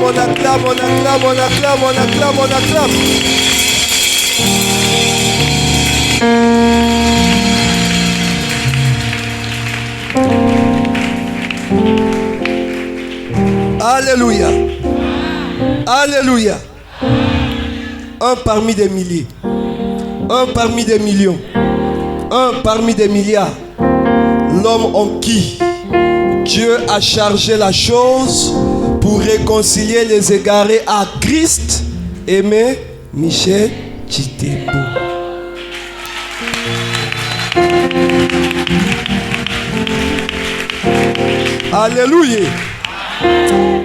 acclame, on acclame, on acclame, on acclame, on acclame, on acclame. Alléluia. Alléluia. Un parmi des milliers. Un parmi des millions. Un parmi des milliards. L'homme en qui Dieu a chargé la chose pour réconcilier les égarés à Christ. Aimé Michel Chitembo. Alléluia.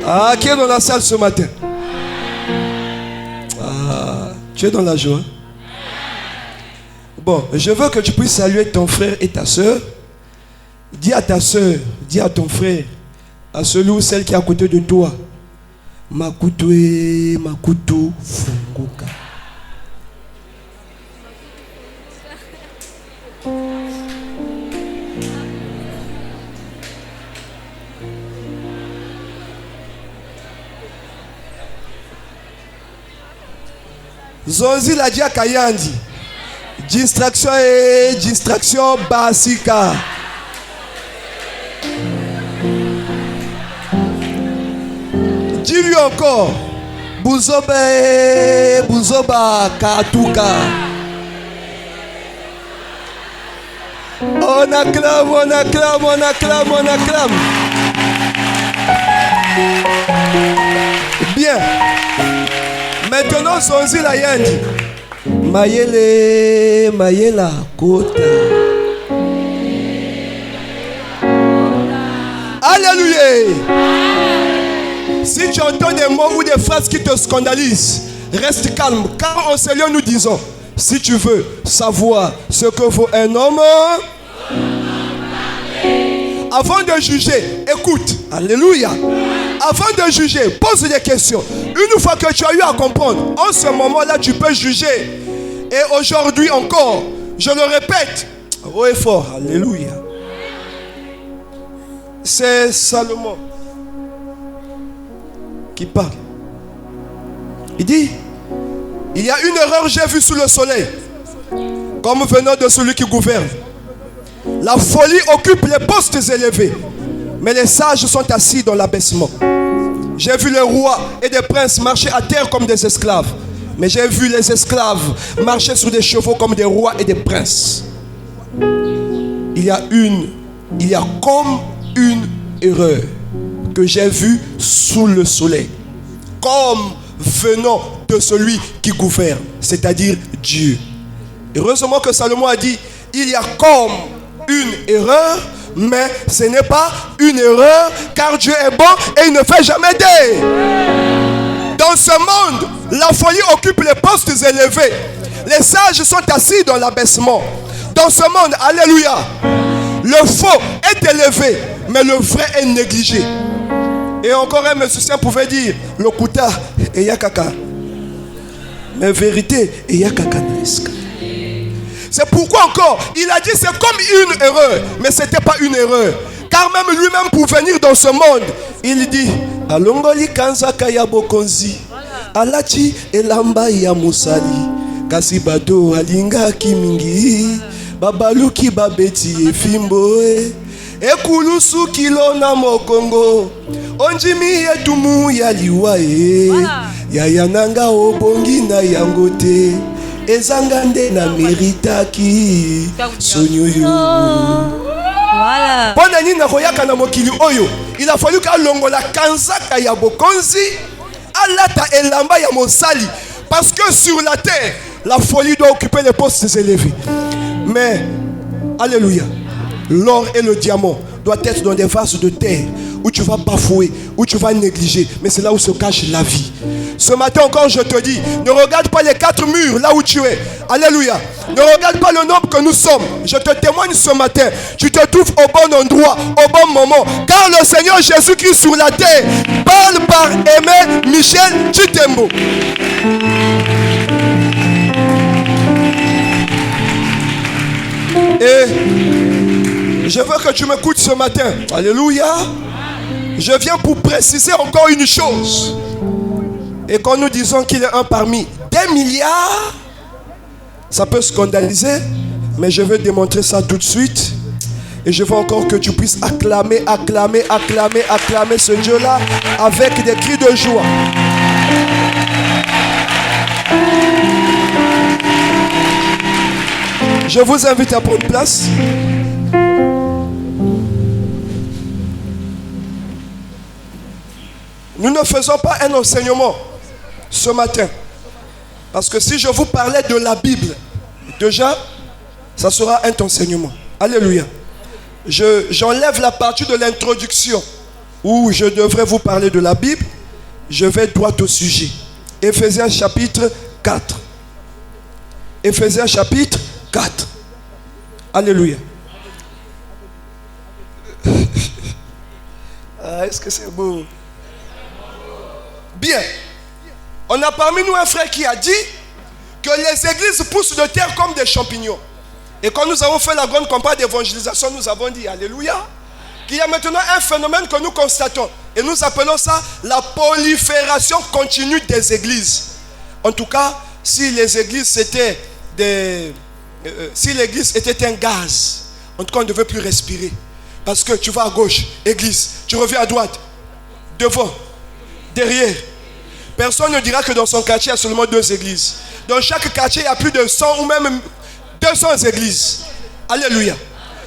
Ah, qui est dans la salle ce matin? Ah, tu es dans la joie. Bon, je veux que tu puisses saluer ton frère et ta soeur. Dis à ta soeur, dis à ton frère, à celui ou celle qui est à côté de toi, Makutu, Makutu, Funguka. Zonzi la dia Kayandi. Distraction et distraction basika. Dis-lui encore. Bouzobe, Bouzoba, Katuka. On acclame, on acclame, on acclame, on acclame. Bien. Maintenant, Zonzi la yandi. Mayele, Mayela, Kota. Alléluia. Si tu entends des mots ou des phrases qui te scandalisent, reste calme. Car en Seigneur nous disons, si tu veux savoir ce que vaut un homme, avant de juger, écoute. Alléluia. Avant de juger, pose des questions. Une fois que tu as eu à comprendre, en ce moment-là, tu peux juger. Et aujourd'hui encore, je le répète, haut et fort, alléluia. C'est Salomon qui parle. Il dit, il y a une erreur j'ai vue sous le soleil, comme venant de celui qui gouverne. La folie occupe les postes élevés, mais les sages sont assis dans l'abaissement. J'ai vu les rois et des princes marcher à terre comme des esclaves. Mais j'ai vu les esclaves marcher sur des chevaux comme des rois et des princes. Il y a comme une erreur que j'ai vue sous le soleil. Comme venant de celui qui gouverne, c'est-à-dire Dieu. Heureusement que Salomon a dit, il y a comme une erreur, mais ce n'est pas une erreur, car Dieu est bon et il ne fait jamais d'erreur. Dans ce monde, la folie occupe les postes élevés. Les sages sont assis dans l'abaissement. Dans ce monde, alléluia, le faux est élevé, mais le vrai est négligé. Et encore un musicien pouvait dire, le kuta et yakaka. Mais vérité et yakaka. C'est pourquoi encore, il a dit c'est comme une erreur, mais ce n'était pas une erreur. Car même lui-même pour venir dans ce monde, il dit, Alongoli kanzaka ya bokonzi, alati elamba ya musali, kasi bato alinga kimingi, babaluki babeti efimbo, ekulusu kilo na mokongo, onjimi etumu ya liwa ya nanga obongi na yangote. Ezangande na meritaki sonyoyo. Voilà. Pona nini nakoyaka na mokili oyo, il a fallu ka longola kanzaka ya bokonzi, alata elamba ya mosali, parce que sur la terre, la folie doit occuper les postes élevés. Mais alléluia, l'or et le diamant doivent être dans des vases de terre où tu vas bafouer, où tu vas négliger, mais c'est là où se cache la vie. Ce matin encore, je te dis, ne regarde pas les quatre murs là où tu es. Alléluia. Ne regarde pas le nombre que nous sommes. Je te témoigne ce matin, tu te trouves au bon endroit, au bon moment. Car le Seigneur Jésus-Christ sur la terre parle par Aimé Michel Chitembo. Et je veux que tu m'écoutes ce matin. Alléluia. Je viens pour préciser encore une chose. Et quand nous disons qu'il est un parmi des milliards, ça peut scandaliser, mais je vais démontrer ça tout de suite. Et je veux encore que tu puisses acclamer, acclamer, acclamer, acclamer ce Dieu-là avec des cris de joie. Je vous invite à prendre place. Nous ne faisons pas un enseignement ce matin. Parce que si je vous parlais de la Bible, déjà, ça sera un enseignement. Alléluia. J'enlève la partie de l'introduction où je devrais vous parler de la Bible. Je vais droit au sujet. Éphésiens chapitre 4. Éphésiens chapitre 4. Alléluia. Est-ce que c'est beau? Bien. On a parmi nous un frère qui a dit que les églises poussent de terre comme des champignons. Et quand nous avons fait la grande campagne d'évangélisation, nous avons dit, alléluia, qu'il y a maintenant un phénomène que nous constatons. Et nous appelons ça la prolifération continue des églises. En tout cas, si les églises c'était si l'église était un gaz, en tout cas on ne devait plus respirer. Parce que tu vas à gauche, église, tu reviens à droite, devant, derrière. Personne ne dira que dans son quartier il y a seulement 2 églises. Dans chaque quartier il y a plus de 100 ou même 200 églises. Alléluia.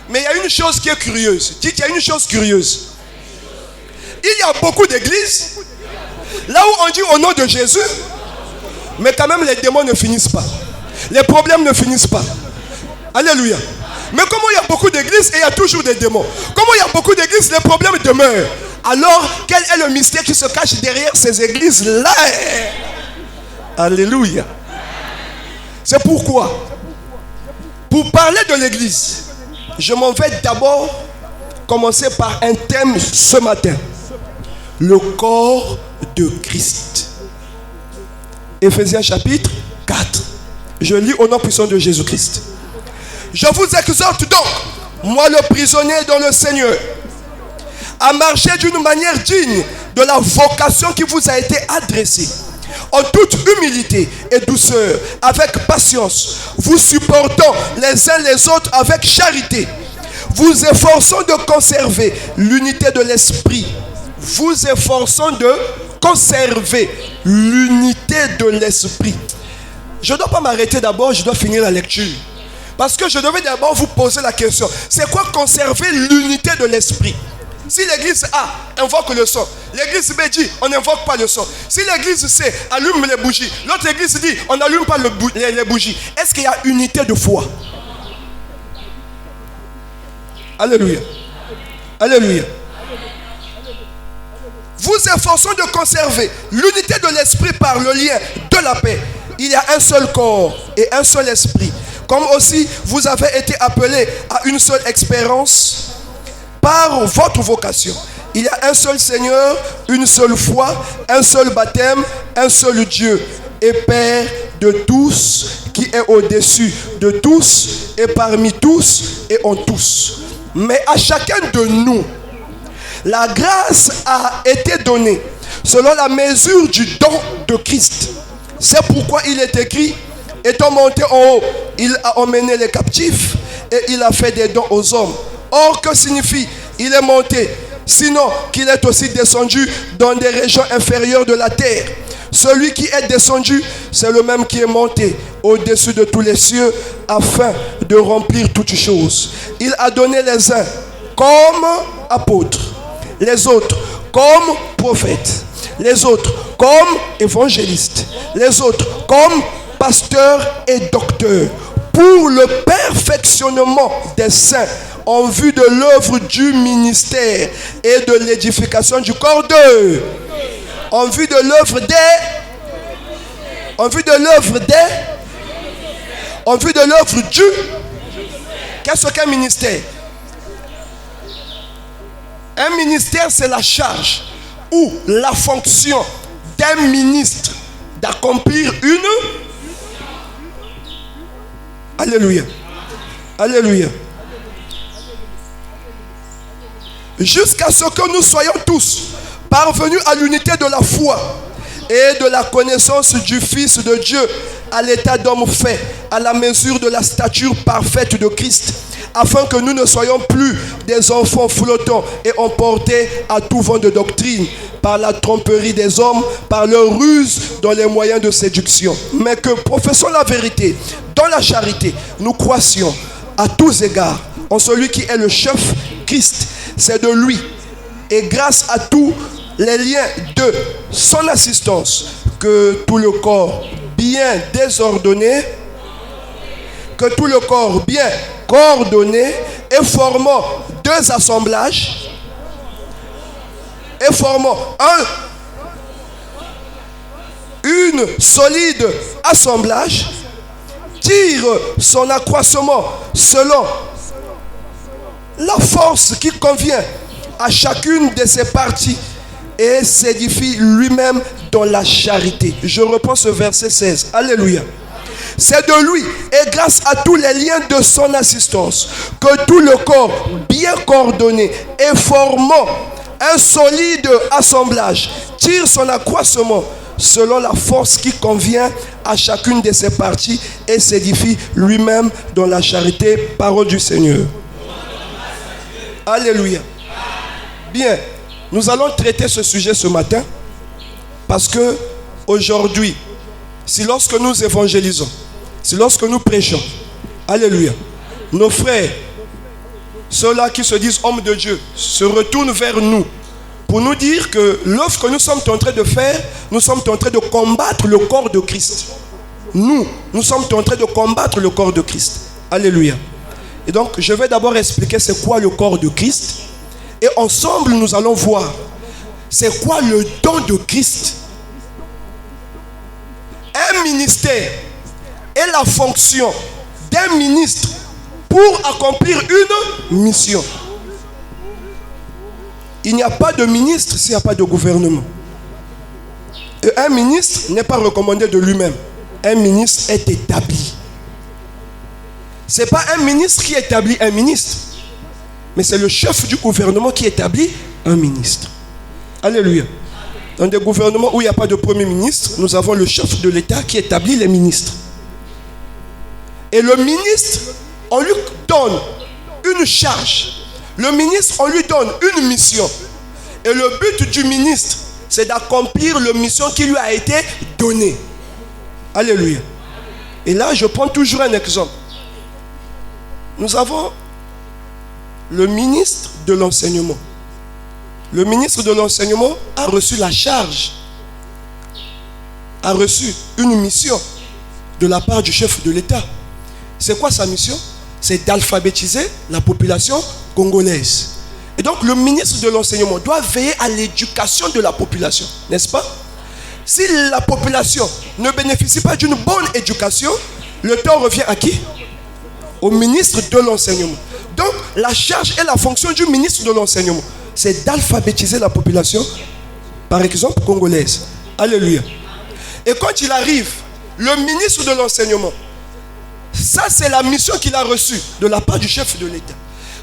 Mais il y a une chose qui est curieuse. Dites, il y a une chose curieuse. Il y a beaucoup d'églises là où on dit au nom de Jésus, mais quand même les démons ne finissent pas. Les problèmes ne finissent pas. Alléluia. Mais comment il y a beaucoup d'églises et il y a toujours des démons? Comment il y a beaucoup d'églises, les problèmes demeurent? Alors, quel est le mystère qui se cache derrière ces églises-là? Alléluia. C'est pourquoi, pour parler de l'église, je m'en vais d'abord commencer par un thème ce matin. Le corps de Christ. Éphésiens chapitre 4. Je lis au nom puissant de Jésus-Christ. Je vous exhorte donc, moi le prisonnier dans le Seigneur, à marcher d'une manière digne de la vocation qui vous a été adressée, en toute humilité et douceur, avec patience, vous supportant les uns les autres avec charité, vous efforçant de conserver l'unité de l'esprit, vous efforçant de conserver l'unité de l'esprit. Je ne dois pas m'arrêter d'abord, je dois finir la lecture. Parce que je devais d'abord vous poser la question. C'est quoi conserver l'unité de l'esprit? Si l'église A invoque le son, l'église B dit on n'invoque pas le son. Si l'église C allume les bougies, l'autre église dit on n'allume pas les bougies. Est-ce qu'il y a unité de foi? Alléluia. Alléluia. Vous efforçons de conserver l'unité de l'esprit par le lien de la paix. Il y a un seul corps et un seul esprit. Comme aussi vous avez été appelés à une seule expérience par votre vocation. Il y a un seul Seigneur, une seule foi, un seul baptême, un seul Dieu et Père de tous, qui est au-dessus de tous et parmi tous et en tous. Mais à chacun de nous, la grâce a été donnée selon la mesure du don de Christ. C'est pourquoi il est écrit, étant monté en haut, il a emmené les captifs et il a fait des dons aux hommes. Or, que signifie il est monté? Sinon qu'il est aussi descendu dans des régions inférieures de la terre. Celui qui est descendu, c'est le même qui est monté au-dessus de tous les cieux afin de remplir toutes choses. Il a donné les uns comme apôtres, les autres comme prophètes, les autres comme évangélistes, les autres comme pasteurs et docteurs, pour le perfectionnement des saints, en vue de l'œuvre du ministère et de l'édification du corps d'eux. En vue de l'œuvre des... En vue de l'œuvre des... En vue de l'œuvre du... Qu'est-ce qu'un ministère? Un ministère, c'est la charge ou la fonction d'un ministre d'accomplir une... Alléluia. Alléluia. jusqu'à ce que nous soyons tous parvenus à l'unité de la foi et de la connaissance du Fils de Dieu, à l'état d'homme fait, à la mesure de la stature parfaite de Christ, afin que nous ne soyons plus des enfants flottants et emportés à tout vent de doctrine, par la tromperie des hommes, par leur ruse dans les moyens de séduction. Mais que, professons la vérité, dans la charité, nous croissions à tous égards en celui qui est le chef, Christ. C'est de lui, et grâce à tous les liens de son assistance, que tout le corps bien désordonné, que tout le corps bien coordonné et formant deux assemblages, et formant une solide assemblage, tire son accroissement selon la force qui convient à chacune de ses parties et s'édifie lui-même dans la charité. Je reprends ce verset 16. Alléluia. C'est de lui et grâce à tous les liens de son assistance que tout le corps bien coordonné et formant un solide assemblage tire son accroissement selon la force qui convient à chacune de ses parties et s'édifie lui-même dans la charité. Parole du Seigneur. Alléluia. Bien, nous allons traiter ce sujet ce matin parce que aujourd'hui, si lorsque nous évangélisons, si lorsque nous prêchons, alléluia, nos frères, ceux-là qui se disent hommes de Dieu, se retournent vers nous pour nous dire que l'œuvre que nous sommes en train de faire, nous sommes en train de combattre le corps de Christ. Nous sommes en train de combattre le corps de Christ. Alléluia. Et donc, je vais d'abord expliquer c'est quoi le corps de Christ. Et ensemble, nous allons voir c'est quoi le don de Christ. Un ministère est la fonction d'un ministre pour accomplir une mission. Il n'y a pas de ministre s'il n'y a pas de gouvernement. Et un ministre n'est pas recommandé de lui-même. Un ministre est établi. Ce n'est pas un ministre qui établit un ministre, mais c'est le chef du gouvernement qui établit un ministre. Alléluia. Dans des gouvernements où il n'y a pas de premier ministre, nous avons le chef de l'État qui établit les ministres. Et le ministre, on lui donne une charge. Le ministre, on lui donne une mission. Et le but du ministre, c'est d'accomplir la mission qui lui a été donnée. Alléluia. Et là, je prends toujours un exemple. Nous avons le ministre de l'enseignement. Le ministre de l'enseignement a reçu la charge, a reçu une mission de la part du chef de l'État. C'est quoi sa mission? C'est d'alphabétiser la population congolaise. Et donc le ministre de l'enseignement doit veiller à l'éducation de la population, n'est-ce pas? Si la population ne bénéficie pas d'une bonne éducation, le tort revient à qui? Au ministre de l'enseignement. Donc la charge et la fonction du ministre de l'enseignement, c'est d'alphabétiser la population, par exemple congolaise. Alléluia. Et quand il arrive, le ministre de l'enseignement, ça c'est la mission qu'il a reçue de la part du chef de l'État.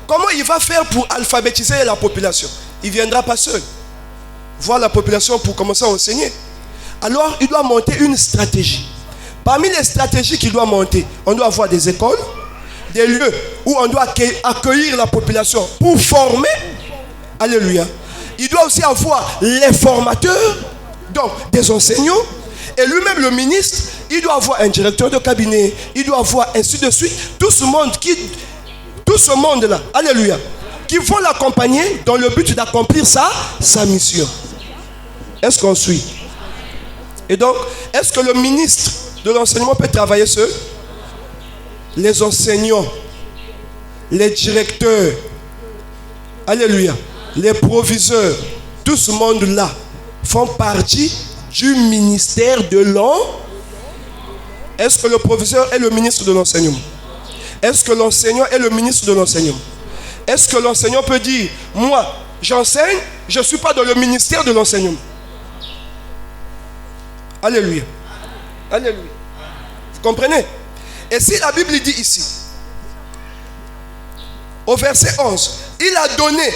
Comment il va faire pour alphabétiser la population? Il ne viendra pas seul voir la population pour commencer à enseigner. Alors il doit monter une stratégie. Parmi les stratégies qu'il doit monter, on doit avoir des écoles, des lieux où on doit accueillir la population pour former. Alléluia. Il doit aussi avoir les formateurs, donc des enseignants. Et lui-même, le ministre, il doit avoir un directeur de cabinet. Il doit avoir ainsi de suite. Tout ce monde-là, alléluia, qui vont l'accompagner dans le but d'accomplir sa mission. Est-ce qu'on suit? Et donc, est-ce que le ministre de l'enseignement peut travailler seul? Les enseignants, les directeurs, alléluia, les proviseurs, tout ce monde-là font partie du ministère de l'enseignement. Est-ce que le proviseur est le ministre de l'enseignement? Est-ce que l'enseignant est le ministre de l'enseignement? Est-ce que l'enseignant peut dire, moi, j'enseigne, je ne suis pas dans le ministère de l'enseignement? Alléluia. Alléluia. Vous comprenez? Et si la Bible dit ici, au verset 11, il a donné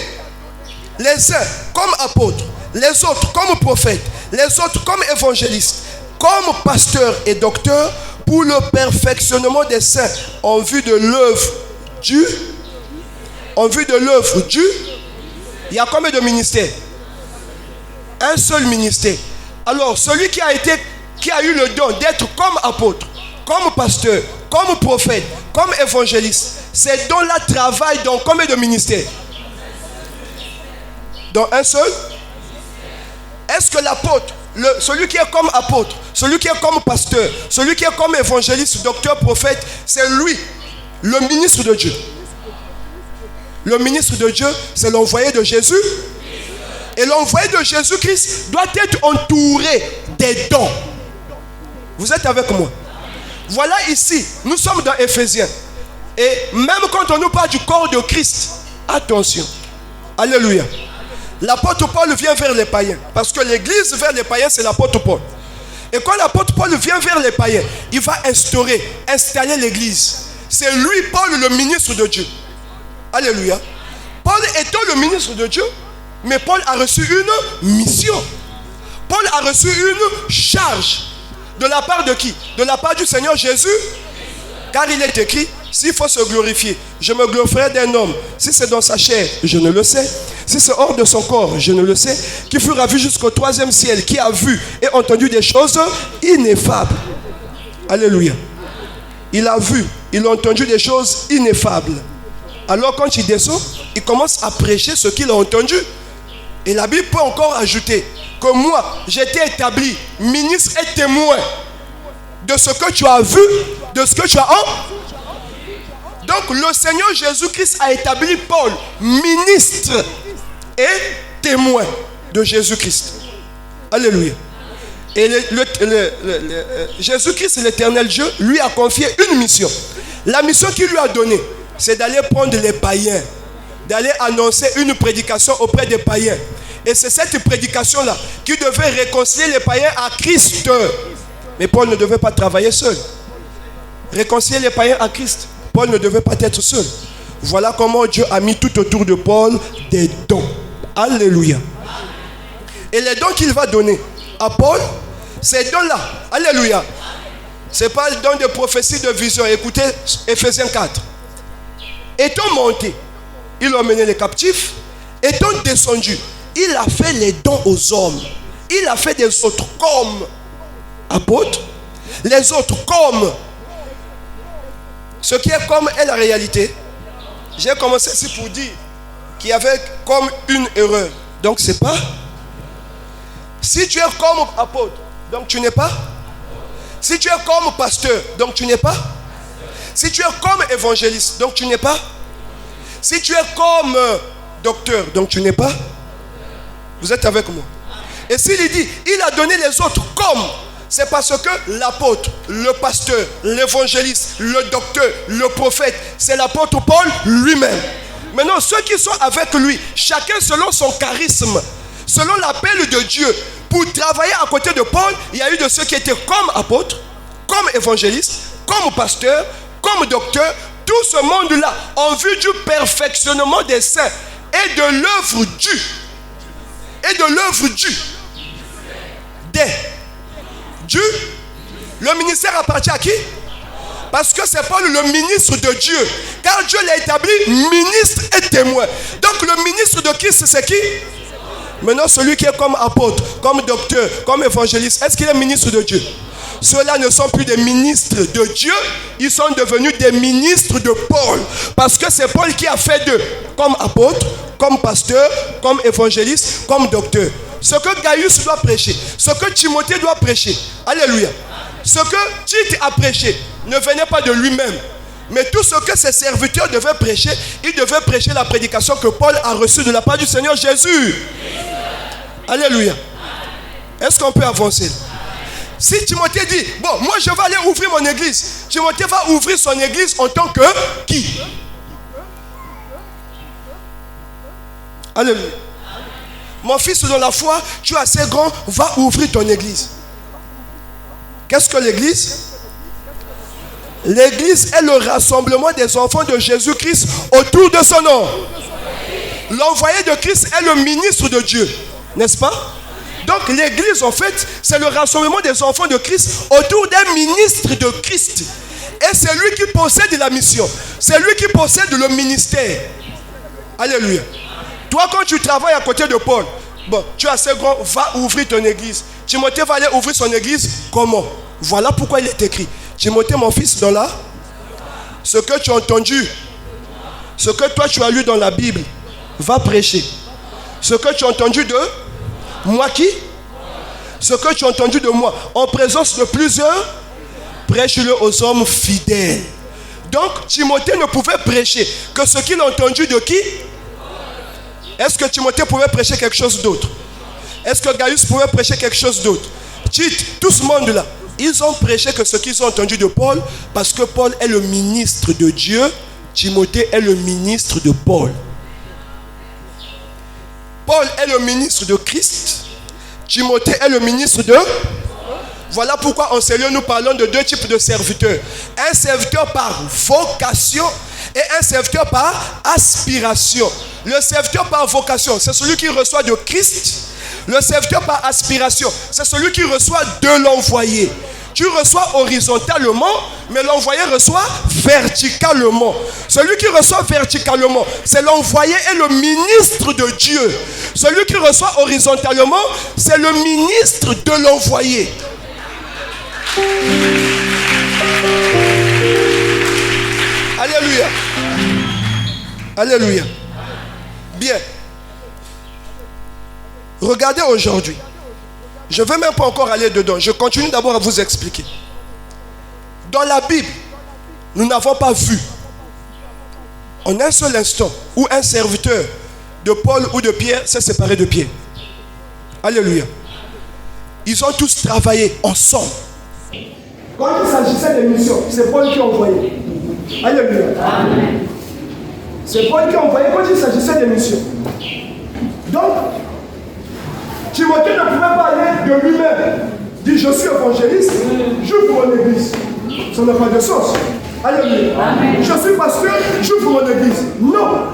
Les uns comme apôtres, les autres comme prophètes, les autres comme évangélistes, comme pasteurs et docteurs, pour le perfectionnement des saints, en vue de l'œuvre du... En vue de l'œuvre du... Il y a combien de ministères? Un seul ministère. Alors, celui qui a eu le don d'être comme apôtre, comme pasteur, comme prophète, comme évangéliste, ces dons-là travaillent dans combien de ministères? Dans un seul? Est-ce que l'apôtre, celui qui est comme apôtre, celui qui est comme pasteur, celui qui est comme évangéliste, docteur, prophète, c'est lui, le ministre de Dieu? Le ministre de Dieu, c'est l'envoyé de Jésus. Et l'envoyé de Jésus-Christ doit être entouré des dons. Vous êtes avec moi? Voilà ici, nous sommes dans Éphésiens. Et même quand on nous parle du corps de Christ, attention. Alléluia. L'apôtre Paul vient vers les païens. Parce que l'église vers les païens, c'est l'apôtre Paul. Et quand l'apôtre Paul vient vers les païens, il va installer l'église. C'est lui, Paul, le ministre de Dieu. Alléluia. Paul étant le ministre de Dieu, mais Paul a reçu une mission. Paul a reçu une charge. De la part de qui? De la part du Seigneur Jésus. Car il est écrit, s'il faut se glorifier, je me glorifierai d'un homme. Si c'est dans sa chair, je ne le sais. Si c'est hors de son corps, je ne le sais. Qui fut ravi jusqu'au 3e ciel, qui a vu et entendu des choses ineffables. Alléluia. Il a vu, il a entendu des choses ineffables. Alors quand il descend, il commence à prêcher ce qu'il a entendu. Et la Bible peut encore ajouter que moi, j'ai été établi ministre et témoin de ce que tu as vu, de ce que tu as entendu. Donc le Seigneur Jésus-Christ a établi Paul ministre et témoin de Jésus-Christ. Alléluia. Et Jésus-Christ, l'éternel Dieu, lui a confié une mission. La mission qu'il lui a donnée, c'est d'aller prendre les païens, d'aller annoncer une prédication auprès des païens. Et c'est cette prédication-là qui devait réconcilier les païens à Christ. Mais Paul ne devait pas travailler seul. Réconcilier les païens à Christ. Paul ne devait pas être seul. Voilà comment Dieu a mis tout autour de Paul des dons. Alléluia. Et les dons qu'il va donner à Paul, ces dons-là, alléluia, ce n'est pas le don de prophétie, de vision. Écoutez Éphésiens 4. Étant monté, il a emmené les captifs. Étant descendu, il a fait les dons aux hommes. Il a fait des autres comme apôtres, les autres comme. Ce qui est comme est la réalité. J'ai commencé ici pour dire qu'il y avait comme une erreur. Donc c'est pas. Si tu es comme apôtre, donc tu n'es pas. Si tu es comme pasteur, donc tu n'es pas. Si tu es comme évangéliste, donc tu n'es pas. Si tu es comme docteur, donc tu n'es pas. Vous êtes avec moi? Et s'il dit, il a donné les autres comme, c'est parce que l'apôtre, le pasteur, l'évangéliste, le docteur, le prophète, c'est l'apôtre Paul lui-même. Maintenant, ceux qui sont avec lui, chacun selon son charisme, selon l'appel de Dieu, pour travailler à côté de Paul, il y a eu de ceux qui étaient comme apôtres, comme évangélistes, comme pasteurs, comme docteurs, tout ce monde-là, en vue du perfectionnement des saints et de l'œuvre du. Et de l'œuvre du. Dieu. Le ministère appartient à qui? Parce que c'est Paul le ministre de Dieu. Car Dieu l'a établi ministre et témoin. Donc le ministre de Christ, c'est qui? Maintenant, celui qui est comme apôtre, comme docteur, comme évangéliste, est-ce qu'il est ministre de Dieu? Ceux-là ne sont plus des ministres de Dieu, ils sont devenus des ministres de Paul. Parce que c'est Paul qui a fait d'eux comme apôtre, comme pasteur, comme évangéliste, comme docteur. Ce que Gaius doit prêcher, ce que Timothée doit prêcher, alléluia. Ce que Tite a prêché ne venait pas de lui-même. Mais tout ce que ses serviteurs devaient prêcher, ils devaient prêcher la prédication que Paul a reçue de la part du Seigneur Jésus. Alléluia. Est-ce qu'on peut avancer? Si Timothée dit, bon, moi je vais aller ouvrir mon église, Timothée va ouvrir son église en tant que qui? Alléluia. Mon fils, dans la foi, tu es assez grand, va ouvrir ton église. Qu'est-ce que l'église? L'église est le rassemblement des enfants de Jésus-Christ autour de son nom. l'envoyé de Christ est le ministre de Dieu. N'est-ce pas? Donc l'église, en fait, c'est le rassemblement des enfants de Christ autour d'un ministre de Christ. Et c'est lui qui possède la mission. C'est lui qui possède le ministère. Alléluia. Toi, quand tu travailles à côté de Paul, bon, tu es assez grand, va ouvrir ton église. Timothée va aller ouvrir son église. Comment? Voilà pourquoi il est écrit. Timothée, mon fils, dans là, ce que tu as entendu, ce que toi tu as lu dans la Bible, va prêcher. Ce que tu as entendu de moi qui? Ce que tu as entendu de moi, en présence de plusieurs, prêche-le aux hommes fidèles. Donc, Timothée ne pouvait prêcher que ce qu'il a entendu de qui? Est-ce que Timothée pouvait prêcher quelque chose d'autre? Est-ce que Gaius pouvait prêcher quelque chose d'autre? Tite, tout ce monde-là, ils ont prêché que ce qu'ils ont entendu de Paul, parce que Paul est le ministre de Dieu, Timothée est le ministre de Paul. Paul est le ministre de Christ, Timothée est le ministre de... Voilà pourquoi en ce lieu nous parlons de deux types de serviteurs. Un serviteur par vocation et un serviteur par aspiration. Le serviteur par vocation, c'est celui qui reçoit de Christ. Le serviteur par aspiration, c'est celui qui reçoit de l'envoyé. Tu reçois horizontalement, mais l'envoyé reçoit verticalement. Celui qui reçoit verticalement, c'est l'envoyé et le ministre de Dieu. Celui qui reçoit horizontalement, c'est le ministre de l'envoyé. Alléluia. Alléluia. Bien. Regardez aujourd'hui. Je ne vais même pas encore aller dedans. Je continue d'abord à vous expliquer. Dans la Bible, nous n'avons pas vu en un seul instant où un serviteur de Paul ou de Pierre s'est séparé de Pierre. Alléluia. Ils ont tous travaillé ensemble. Quand il s'agissait des missions, c'est Paul qui a envoyé. Alléluia. Amen. C'est Paul qui a envoyé quand il s'agissait des missions. Donc, Timothée ne pouvait pas aller de lui-même. Dit, je suis évangéliste, j'ouvre mon église. Ça n'a pas de sens. Alléluia. Amen. Je suis pasteur, j'ouvre mon église. Non.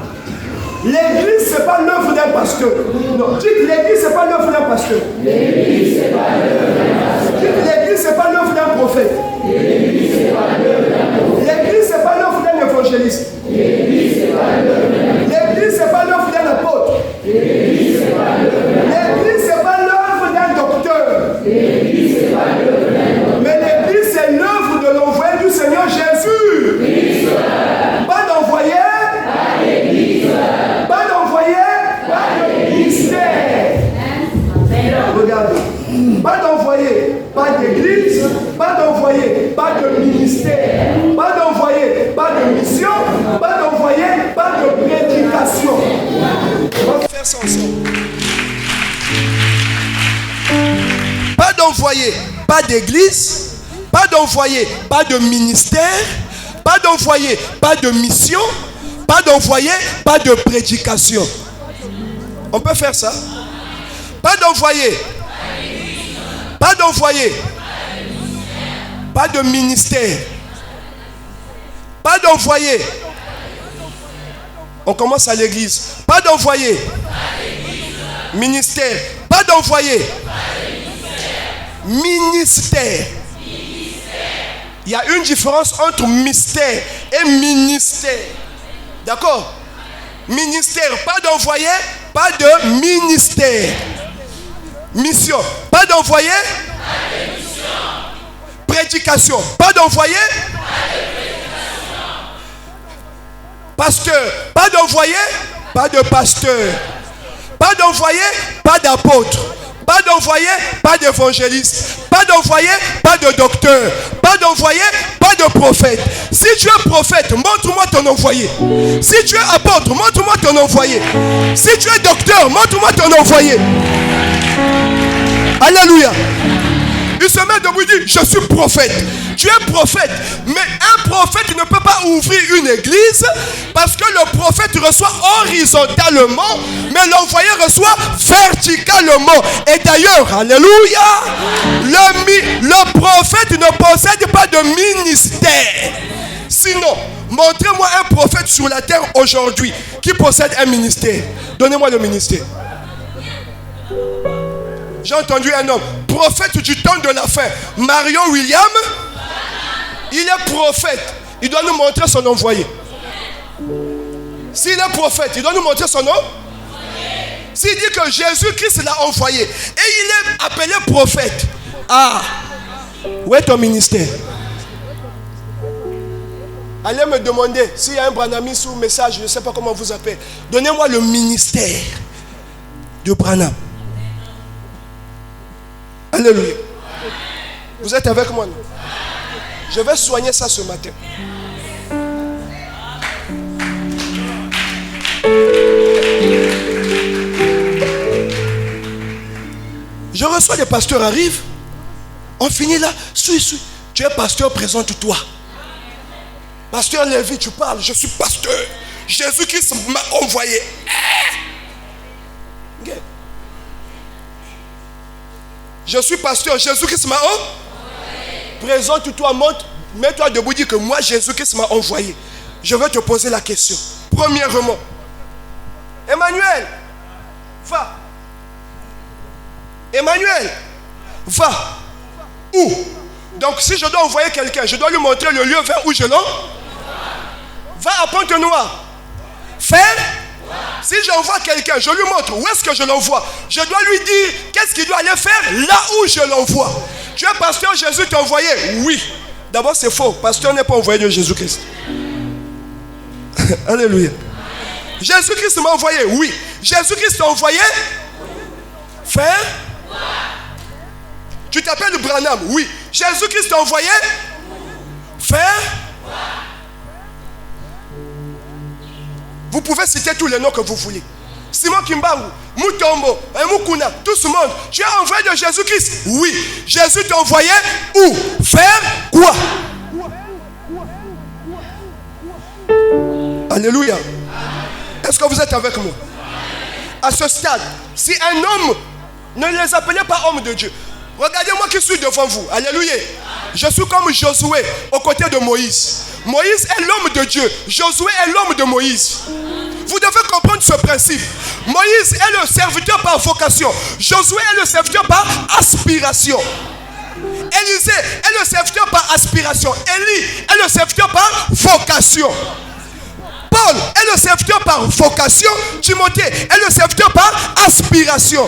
L'église, ce n'est pas l'œuvre d'un pasteur. Non. Dites, l'église, ce n'est pas l'œuvre d'un pasteur. L'église, ce n'est pas l'œuvre d'un pasteur. Dites, l'église, ce n'est pas l'œuvre d'un prophète. L'église, ce n'est pas l'œuvre d'un prophète. L'église, ce n'est pas l'œuvre d'un évangéliste. L'église, ce n'est pas l'œuvre d'un... L'église, ce n'est pas l'œuvre d'un apôtre. L'église, ce n'est pas l'œuvre d'un... L'église, ce n'est pas l'œuvre d'un docteur. L'église, ce n'est pas l'œuvre d'un docteur. Mais l'église, c'est l'œuvre de l'envoyé du Seigneur Jésus. Christ. Pas d'envoyé. Pas d'église. Pas d'envoyé. Pas de ministère. Regardez. Pas d'envoyé, pas d'église, pas d'envoyé, pas de ministère, pas d'envoyé, pas de mission, pas d'envoyé, pas de prédication. On va faire ça ensemble. Pas d'envoyé, pas d'église, pas d'envoyé, pas de ministère, pas d'envoyé, pas de mission, pas d'envoyé, pas de prédication. On peut faire ça? Pas d'envoyé. Pas d'envoyé. Pas de ministère. Pas d'envoyé. On commence à l'église. Pas d'envoyé. Ministère. Pas d'envoyé. Ministère. Il y a une différence entre mystère et ministère. D'accord? Ministère, pas d'envoyé, pas de ministère. Mission, pas d'envoyé. Pas de mission. Prédication, pas d'envoyé. Pas de prédication. Pasteur, pas d'envoyé. Pas de pasteur. Pas d'envoyé, pas d'apôtre. Pas d'envoyé, pas d'évangéliste. Pas d'envoyé, pas de docteur. Pas d'envoyé, pas de prophète. Si tu es prophète, montre-moi ton envoyé. Si tu es apôtre, montre-moi ton envoyé. Si tu es docteur, montre-moi ton envoyé. Alléluia. Il se met debout et dit, je suis prophète. Tu es prophète. Mais un prophète ne peut pas ouvrir une église parce que le prophète reçoit horizontalement, mais l'envoyé reçoit verticalement. Et d'ailleurs, alléluia, le prophète ne possède pas de ministère. Sinon, Montrez-moi un prophète sur la terre aujourd'hui qui possède un ministère. Donnez-moi le ministère. J'ai entendu un homme, prophète du temps de la fin. Marion William, il est prophète. Il doit nous montrer son envoyé. S'il est prophète, il doit nous montrer son nom. S'il dit que Jésus-Christ l'a envoyé et il est appelé prophète, ah, où est ton ministère? Allez me demander s'il y a un Branham sous message, je ne sais pas comment vous appelez. Donnez-moi le ministère de Branham. Alléluia. Vous êtes avec moi, non? Je vais soigner ça ce matin. Je reçois des pasteurs arrivent. On finit là. Suis. Tu es pasteur, présente-toi. Pasteur Lévi, tu parles. Je suis pasteur. Jésus-Christ m'a envoyé. Je suis pasteur. Jésus-Christ m'a envoyé. Présente-toi, monte. Mets-toi debout, dis que moi, Jésus-Christ m'a envoyé. Je vais te poser la question. Premièrement, Emmanuel, va. Emmanuel, va. Où? Donc si je dois envoyer quelqu'un, je dois lui montrer le lieu vers où je l'envoie. Va à Pointe-Noire. Faire. Si j'envoie quelqu'un, je lui montre où est-ce que je l'envoie. Je dois lui dire qu'est-ce qu'il doit aller faire là où je l'envoie. Tu es pasteur, Jésus t'a envoyé? Oui. D'abord c'est faux. Pasteur n'est pas envoyé de Jésus-Christ. Alléluia. Jésus-Christ m'a envoyé? Oui. Jésus-Christ t'a envoyé? Faire. Tu t'appelles Branham? Oui. Jésus-Christ t'a envoyé? Faire. Vous pouvez citer tous les noms que vous voulez. Simon Kimbangu, Mutombo, Mukuna, tout ce monde. Tu es envoyé de Jésus-Christ? Oui. Jésus t'a envoyé où? Faire quoi? Alléluia. Est-ce que vous êtes avec moi? À ce stade, si un homme, ne les appelez pas hommes de Dieu. Regardez-moi qui suis devant vous. Alléluia. Je suis comme Josué aux côtés de Moïse. Moïse est l'homme de Dieu. Josué est l'homme de Moïse. Vous devez comprendre ce principe. Moïse est le serviteur par vocation. Josué est le serviteur par aspiration. Élisée est le serviteur par aspiration. Élie est le serviteur par vocation. Paul est le serviteur par vocation. Timothée est le serviteur par aspiration.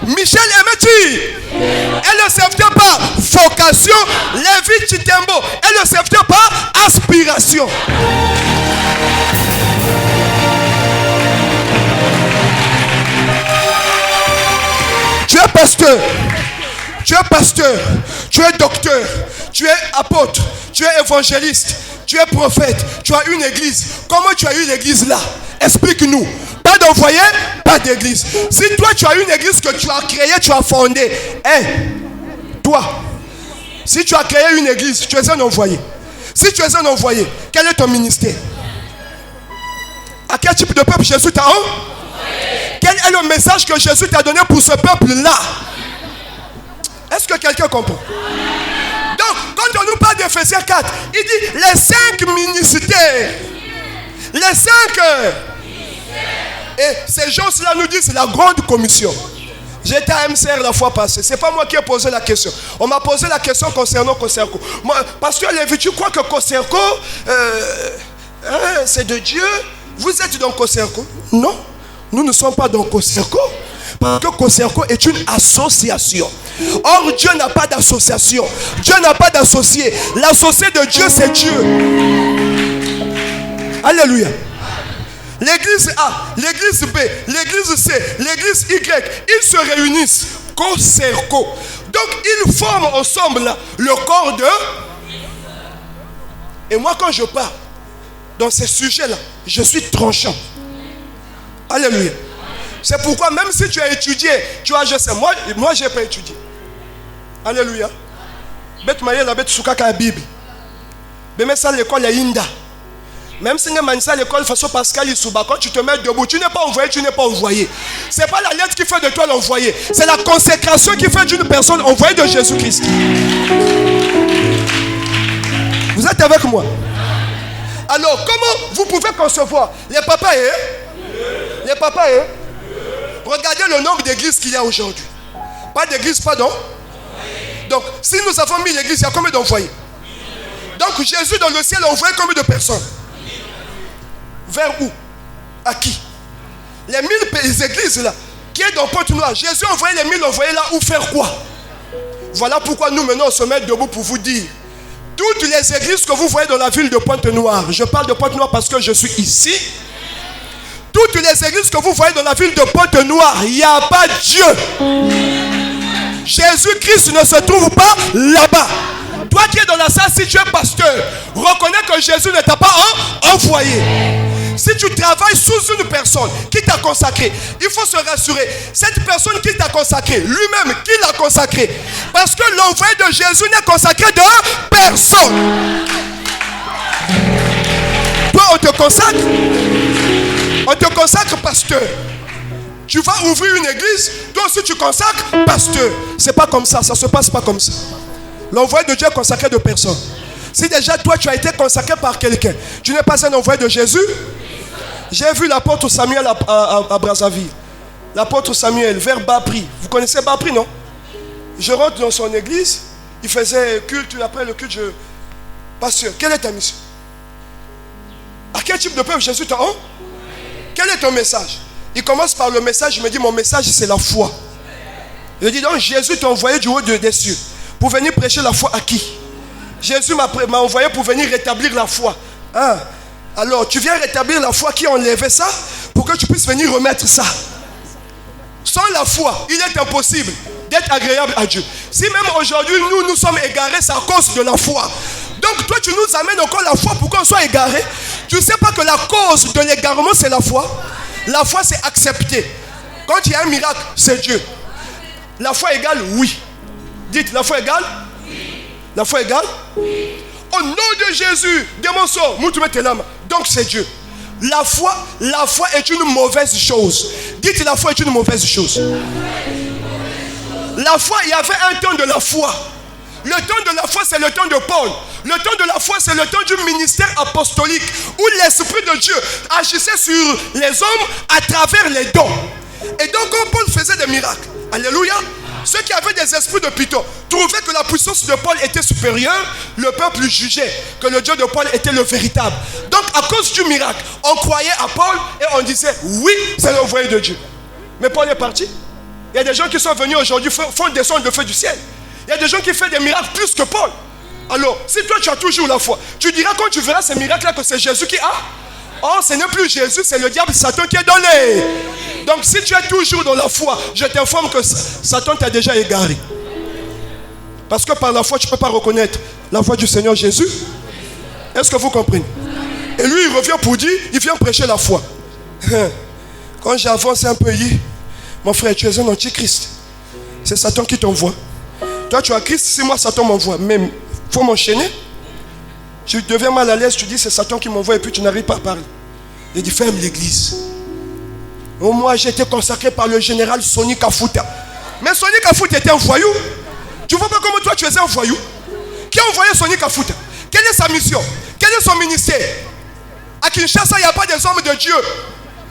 Michel Emeti est le serviteur par vocation. Lévi Chitembo est le serviteur par aspiration. Tu es pasteur. Tu es pasteur. Tu es docteur. Tu es apôtre. Tu es évangéliste. Tu es prophète. Tu as une église. Comment tu as eu l'église là? Explique-nous. Pas d'envoyé, pas d'église. Si toi tu as une église que tu as créée, tu as fondée. Toi, si tu as créé une église, tu es un envoyé. Si tu es un envoyé, quel est ton ministère? À quel type de peuple Jésus t'a envoyé? Quel est le message que Jésus t'a donné pour ce peuple-là? Est-ce que quelqu'un comprend? Donc, quand on nous parle d'Éphésiens 4, il dit les 5 ministères. Les 5 et ces gens-là nous disent la grande commission. J'étais à MCR la fois passée. Ce n'est pas moi qui ai posé la question. On m'a posé la question concernant Koserko. Pasteur Lévi, tu crois que Koserko, c'est de Dieu? Vous êtes dans Koserko? Non, nous ne sommes pas dans Koserko. Parce que Koserko est une association. Or, Dieu n'a pas d'association. Dieu n'a pas d'associé. L'associé de Dieu, c'est Dieu. Alléluia. L'église A, l'église B, l'église C, l'église Y, ils se réunissent. Koserko. Donc, ils forment ensemble là, le corps de... Et moi, quand je parle dans ces sujets-là, je suis tranchant. Alléluia. C'est pourquoi même si tu as étudié, tu as, je sais, moi je n'ai pas étudié. Alléluia. Bête maïe la bête soukaka Bible. Mais ça l'école est Inda. Même si tu es à l'école façon Pascal Issouba, quand tu te mets debout, tu n'es pas envoyé, tu n'es pas envoyé. Ce n'est pas la lettre qui fait de toi l'envoyé. C'est la consécration qui fait d'une personne envoyée de Jésus-Christ. Vous êtes avec moi? Alors, comment vous pouvez concevoir? Les papas, les papas, regardez le nombre d'églises qu'il y a aujourd'hui. Pas d'églises, pardon. Donc, si nous avons mis l'église, il y a combien d'envoyés? Donc, Jésus dans le ciel a envoyé combien de personnes? Vers où? À qui? Les 1000 églises là, qui est dans Pointe-Noire, Jésus a envoyé les 1000 envoyés là où faire quoi? Voilà pourquoi nous maintenant on se met debout pour vous dire, toutes les églises que vous voyez dans la ville de Pointe-Noire, je parle de Pointe-Noire parce que je suis ici, toutes les églises que vous voyez dans la ville de Pointe-Noire, il n'y a pas Dieu. Jésus-Christ ne se trouve pas là-bas. Toi qui es dans la salle, si tu es pasteur, reconnais que Jésus ne t'a pas envoyé. Si tu travailles sous une personne qui t'a consacré, il faut se rassurer. Cette personne qui t'a consacré, lui-même qui l'a consacré. Parce que l'envoyé de Jésus n'est consacré de personne. Toi, on te consacre. On te consacre pasteur. Tu vas ouvrir une église, toi aussi tu consacres pasteur. C'est pas comme ça, ça se passe pas comme ça. L'envoyé de Dieu est consacré de personne. Si déjà toi tu as été consacré par quelqu'un, tu n'es pas un envoyé de Jésus. J'ai vu l'apôtre Samuel à Brazzaville. L'apôtre Samuel vers Bapri. Vous connaissez Bapri, non? Je rentre dans son église, il faisait culte, après le culte, pasteur, quelle est ta mission? À quel type de peuple Jésus t'a envoyé? Quel est ton message? Il commence par le message, il me dit mon message c'est la foi. Je dis donc Jésus t'a envoyé du haut des cieux pour venir prêcher la foi à qui? Jésus m'a envoyé pour venir rétablir la foi. Hein? Alors tu viens rétablir la foi qui a enlevé ça pour que tu puisses venir remettre ça. Sans la foi, il est impossible d'être agréable à Dieu. Si même aujourd'hui nous sommes égarés, c'est à cause de la foi. Donc toi tu nous amènes encore la foi pour qu'on soit égarés. Tu ne sais pas que la cause de l'égarement c'est la foi. La foi c'est accepter. Quand il y a un miracle, c'est Dieu. La foi égale oui. Dites la foi égale oui. La foi égale oui. Au nom de Jésus, démon sort, moutoumé tes lames. Donc c'est Dieu. La foi est une mauvaise chose. Dites la foi est une mauvaise chose. La foi, il y avait un temps de la foi. Le temps de la foi, c'est le temps de Paul. Le temps de la foi, c'est le temps du ministère apostolique où l'Esprit de Dieu agissait sur les hommes à travers les dons. Et donc, quand Paul faisait des miracles, alléluia, ceux qui avaient des esprits de Python trouvaient que la puissance de Paul était supérieure. Le peuple jugeait que le Dieu de Paul était le véritable. Donc, à cause du miracle, on croyait à Paul et on disait, oui, c'est l'envoyé de Dieu. Mais Paul est parti. Il y a des gens qui sont venus aujourd'hui, font descendre le feu du ciel. Il y a des gens qui font des miracles plus que Paul. Alors, si toi tu as toujours la foi, tu diras quand tu verras ces miracles-là que c'est Jésus qui a. Oh, ce n'est plus Jésus, c'est le diable Satan qui est donné. Donc, si tu es toujours dans la foi, je t'informe que Satan t'a déjà égaré. Parce que par la foi, tu ne peux pas reconnaître la foi du Seigneur Jésus. Est-ce que vous comprenez? Et lui, il revient pour dire, il vient prêcher la foi. Quand j'avance un peu, il dit, mon frère, tu es un antichrist. C'est Satan qui t'envoie. Toi, tu as Christ, si moi, Satan m'envoie. Mais il faut m'enchaîner. Tu deviens mal à l'aise, tu dis, c'est Satan qui m'envoie et puis tu n'arrives pas à parler. Il dit, ferme l'église. Oh, moi, j'ai été consacré par le général Sonny Kafuta. Mais Sonny Kafuta était un voyou. Tu vois pas comment toi, tu es un voyou? Qui a envoyé Sonny Kafuta? Quelle est sa mission? Quel est son ministère? À Kinshasa, il n'y a pas des hommes de Dieu.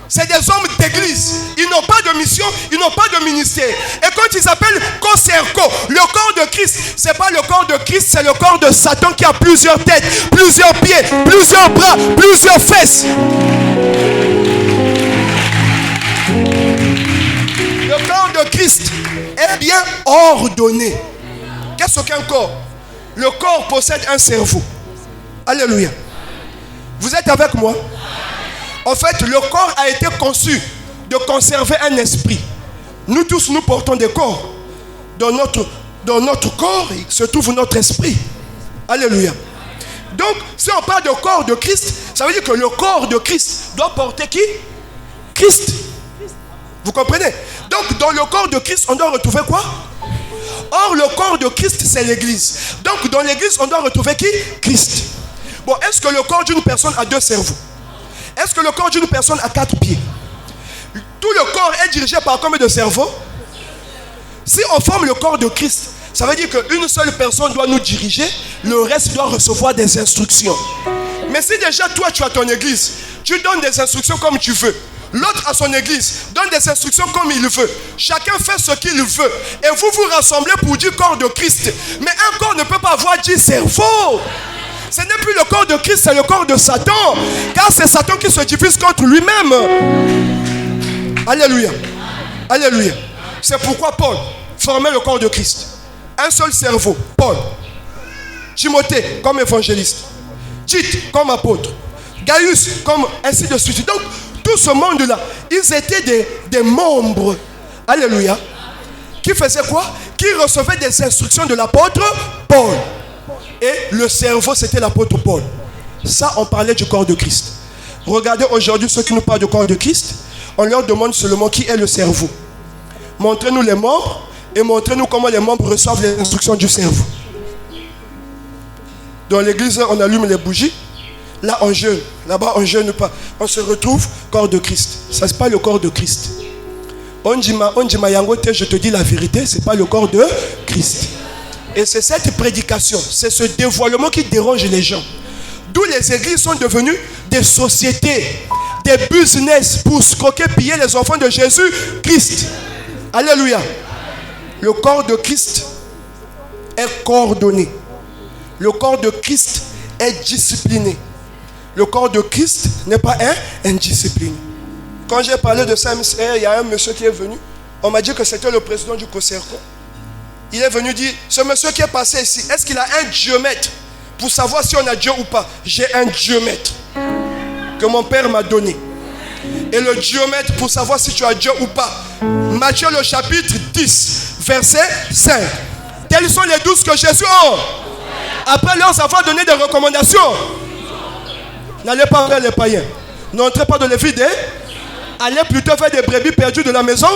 C'est des hommes d'église. Ils n'ont pas de mission, ils n'ont pas de ministère. Et quand ils appellent Koserko, le corps de Christ, ce n'est pas le corps de Christ, c'est le corps de Satan qui a plusieurs têtes, plusieurs pieds, plusieurs bras, plusieurs fesses. Le corps de Christ est bien ordonné. Qu'est-ce qu'un corps? Le corps possède un cerveau. Alléluia. Vous êtes avec moi? En fait, le corps a été conçu de conserver un esprit. Nous tous, nous portons des corps. Dans notre corps, il se trouve notre esprit. Alléluia. Donc, si on parle de corps de Christ, ça veut dire que le corps de Christ doit porter qui? Christ. Vous comprenez? Donc, dans le corps de Christ, on doit retrouver quoi? Or, le corps de Christ, c'est l'église. Donc, dans l'église, on doit retrouver qui? Christ. Bon, est-ce que le corps d'une personne a 2 cerveaux? Est-ce que le corps d'une personne a 4 pieds? Tout le corps est dirigé par combien de cerveaux? Si on forme le corps de Christ, ça veut dire qu'une seule personne doit nous diriger, le reste doit recevoir des instructions. Mais si déjà toi tu as ton église, tu donnes des instructions comme tu veux. L'autre à son église donne des instructions comme il veut. Chacun fait ce qu'il veut. Et vous vous rassemblez pour dire corps de Christ. Mais un corps ne peut pas avoir 10 cerveaux. Ce n'est plus le corps de Christ, c'est le corps de Satan. Car c'est Satan qui se divise contre lui-même. Alléluia. Alléluia. C'est pourquoi Paul formait le corps de Christ. Un seul cerveau, Paul. Timothée comme évangéliste. Tite comme apôtre. Gaius comme ainsi de suite. Donc, tout ce monde-là, ils étaient des membres. Alléluia. Qui faisaient quoi? Qui recevaient des instructions de l'apôtre Paul. Et le cerveau, c'était l'apôtre Paul. Ça, on parlait du corps de Christ. Regardez aujourd'hui ceux qui nous parlent du corps de Christ. On leur demande seulement qui est le cerveau. Montrez-nous les membres et montrez-nous comment les membres reçoivent les instructions du cerveau. Dans l'église, on allume les bougies. Là, on jeûne. Là-bas, on ne jeûne pas. On se retrouve corps de Christ. Ça, ce n'est pas le corps de Christ. On dit Yangote, je te dis la vérité, ce n'est pas le corps de Christ. Et c'est cette prédication, c'est ce dévoilement qui dérange les gens. D'où les églises sont devenues des sociétés, des business pour scroquer, piller les enfants de Jésus-Christ. Alléluia. Le corps de Christ est coordonné. Le corps de Christ est discipliné. Le corps de Christ n'est pas indiscipliné. Quand j'ai parlé de ça, il y a un monsieur qui est venu. On m'a dit que c'était le président du COSERCO. Il est venu dire, ce monsieur qui est passé ici, est-ce qu'il a un diomètre pour savoir si on a Dieu ou pas? J'ai un diomètre que mon père m'a donné. Et le diomètre pour savoir si tu as Dieu ou pas. Matthieu le chapitre 10, verset 5. Tels sont les 12 que Jésus a. Après leur avoir donné des recommandations. N'allez pas vers les païens. N'entrez pas dans les vides. Allez plutôt faire des brebis perdues de la maison.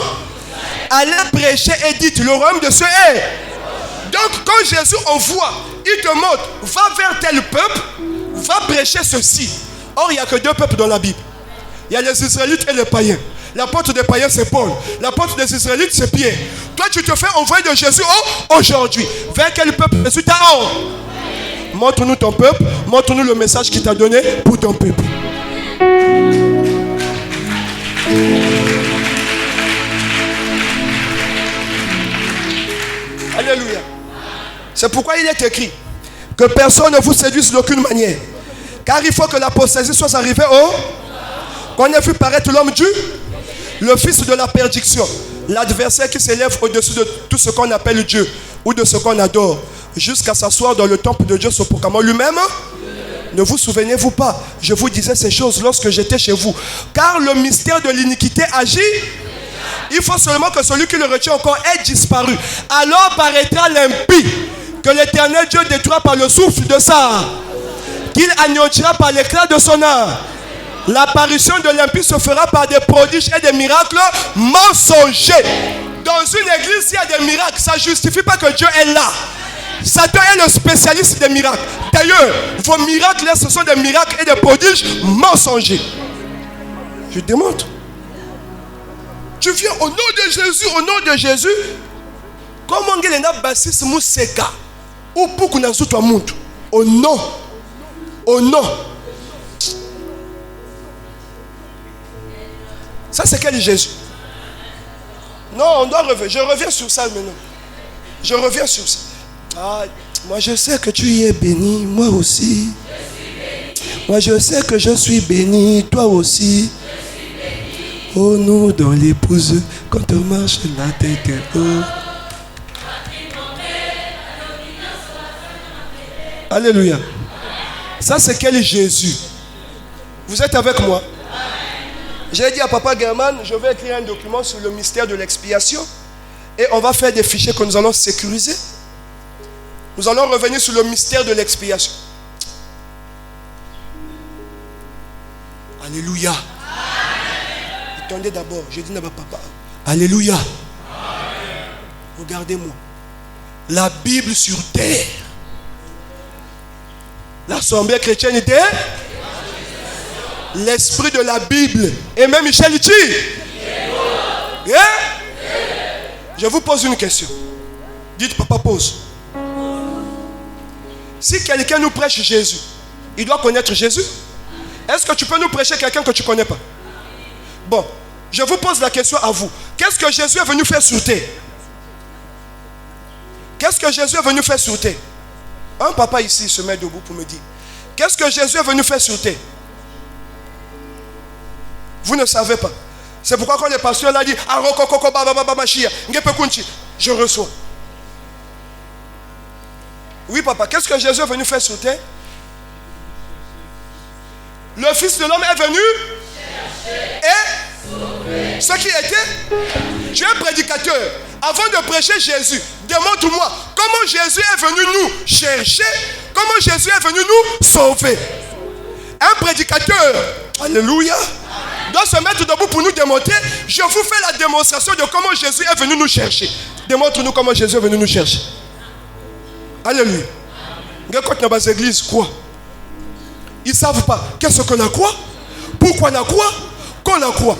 Allez prêcher et dites, le royaume de Dieu est. Donc quand Jésus envoie, il te montre, va vers tel peuple, va prêcher ceci. Or, il n'y a que deux peuples dans la Bible. Il y a les Israélites et les païens. L'apôtre des païens, c'est Paul. L'apôtre des Israélites, c'est Pierre. Toi, tu te fais envoyer de Jésus aujourd'hui. Vers quel peuple Jésus t'a envoyé? Montre-nous ton peuple. Montre-nous le message qu'il t'a donné pour ton peuple. Alléluia. C'est pourquoi il est écrit que personne ne vous séduise d'aucune manière. Car il faut que l'apostasie soit arrivée qu'on ait vu paraître l'homme du, le fils de la perdition, l'adversaire qui s'élève au-dessus de tout ce qu'on appelle Dieu ou de ce qu'on adore, jusqu'à s'asseoir dans le temple de Dieu se proclamant lui-même. Ne vous souvenez-vous pas? Je vous disais ces choses lorsque j'étais chez vous. Car le mystère de l'iniquité agit. Il faut seulement que celui qui le retient encore ait disparu. Alors paraîtra l'impie, que l'Éternel Dieu détruira par le souffle de sa, qu'il anéantira par l'éclat de son âme. L'apparition de l'impie se fera par des prodiges et des miracles mensongers. Dans une église, s'il y a des miracles, ça ne justifie pas que Dieu est là. Satan est le spécialiste des miracles. D'ailleurs, vos miracles là, ce sont des miracles et des prodiges mensongers. Je démontre. Tu viens au nom de Jésus, au nom de Jésus. Comment on a bassiste museka ou pour qu'on a tout le monde. Au nom. Au nom. Ça c'est quel Jésus? Non, on doit revenir. Je reviens sur ça maintenant. Je reviens sur ça. Ah, moi je sais que tu y es béni, moi aussi. Moi je sais que je suis béni, toi aussi. Oh nous dans l'épouse, quand on marche la tête haut. Alléluia. Ça c'est quel Jésus? Vous êtes avec moi? J'ai dit à Papa German, je vais écrire un document sur le mystère de l'expiation. Et on va faire des fichiers que nous allons sécuriser. Nous allons revenir sur le mystère de l'expiation. Alléluia. Attendez d'abord, je dis à papa. Alléluia. Regardez-moi. La Bible sur terre. L'Assemblée chrétienne était l'esprit de la Bible. Et même Michel dit. Je vous pose une question. Dites, papa pose. Si quelqu'un nous prêche Jésus, il doit connaître Jésus. Est-ce que tu peux nous prêcher quelqu'un que tu ne connais pas? Bon, je vous pose la question à vous. Qu'est-ce que Jésus est venu faire sur terre? Qu'est-ce que Jésus est venu faire sur terre? Un papa ici se met debout pour me dire. Qu'est-ce que Jésus est venu faire sur terre? Vous ne savez pas. C'est pourquoi quand les pasteurs l'ont dit, je reçois. Oui papa, qu'est-ce que Jésus est venu faire sur terre? Le Fils de l'homme est venu et ce qui était, tu es prédicateur. Avant de prêcher Jésus, démontre-moi comment Jésus est venu nous chercher, comment Jésus est venu nous sauver. Un prédicateur, alléluia, doit se mettre debout pour nous démontrer. Je vous fais la démonstration de comment Jésus est venu nous chercher. Démontre-nous comment Jésus est venu nous chercher. Alléluia. Regarde dans les églises, quoi? Ils ne savent pas qu'est-ce que la croix, pourquoi la croix, qu'on la croix.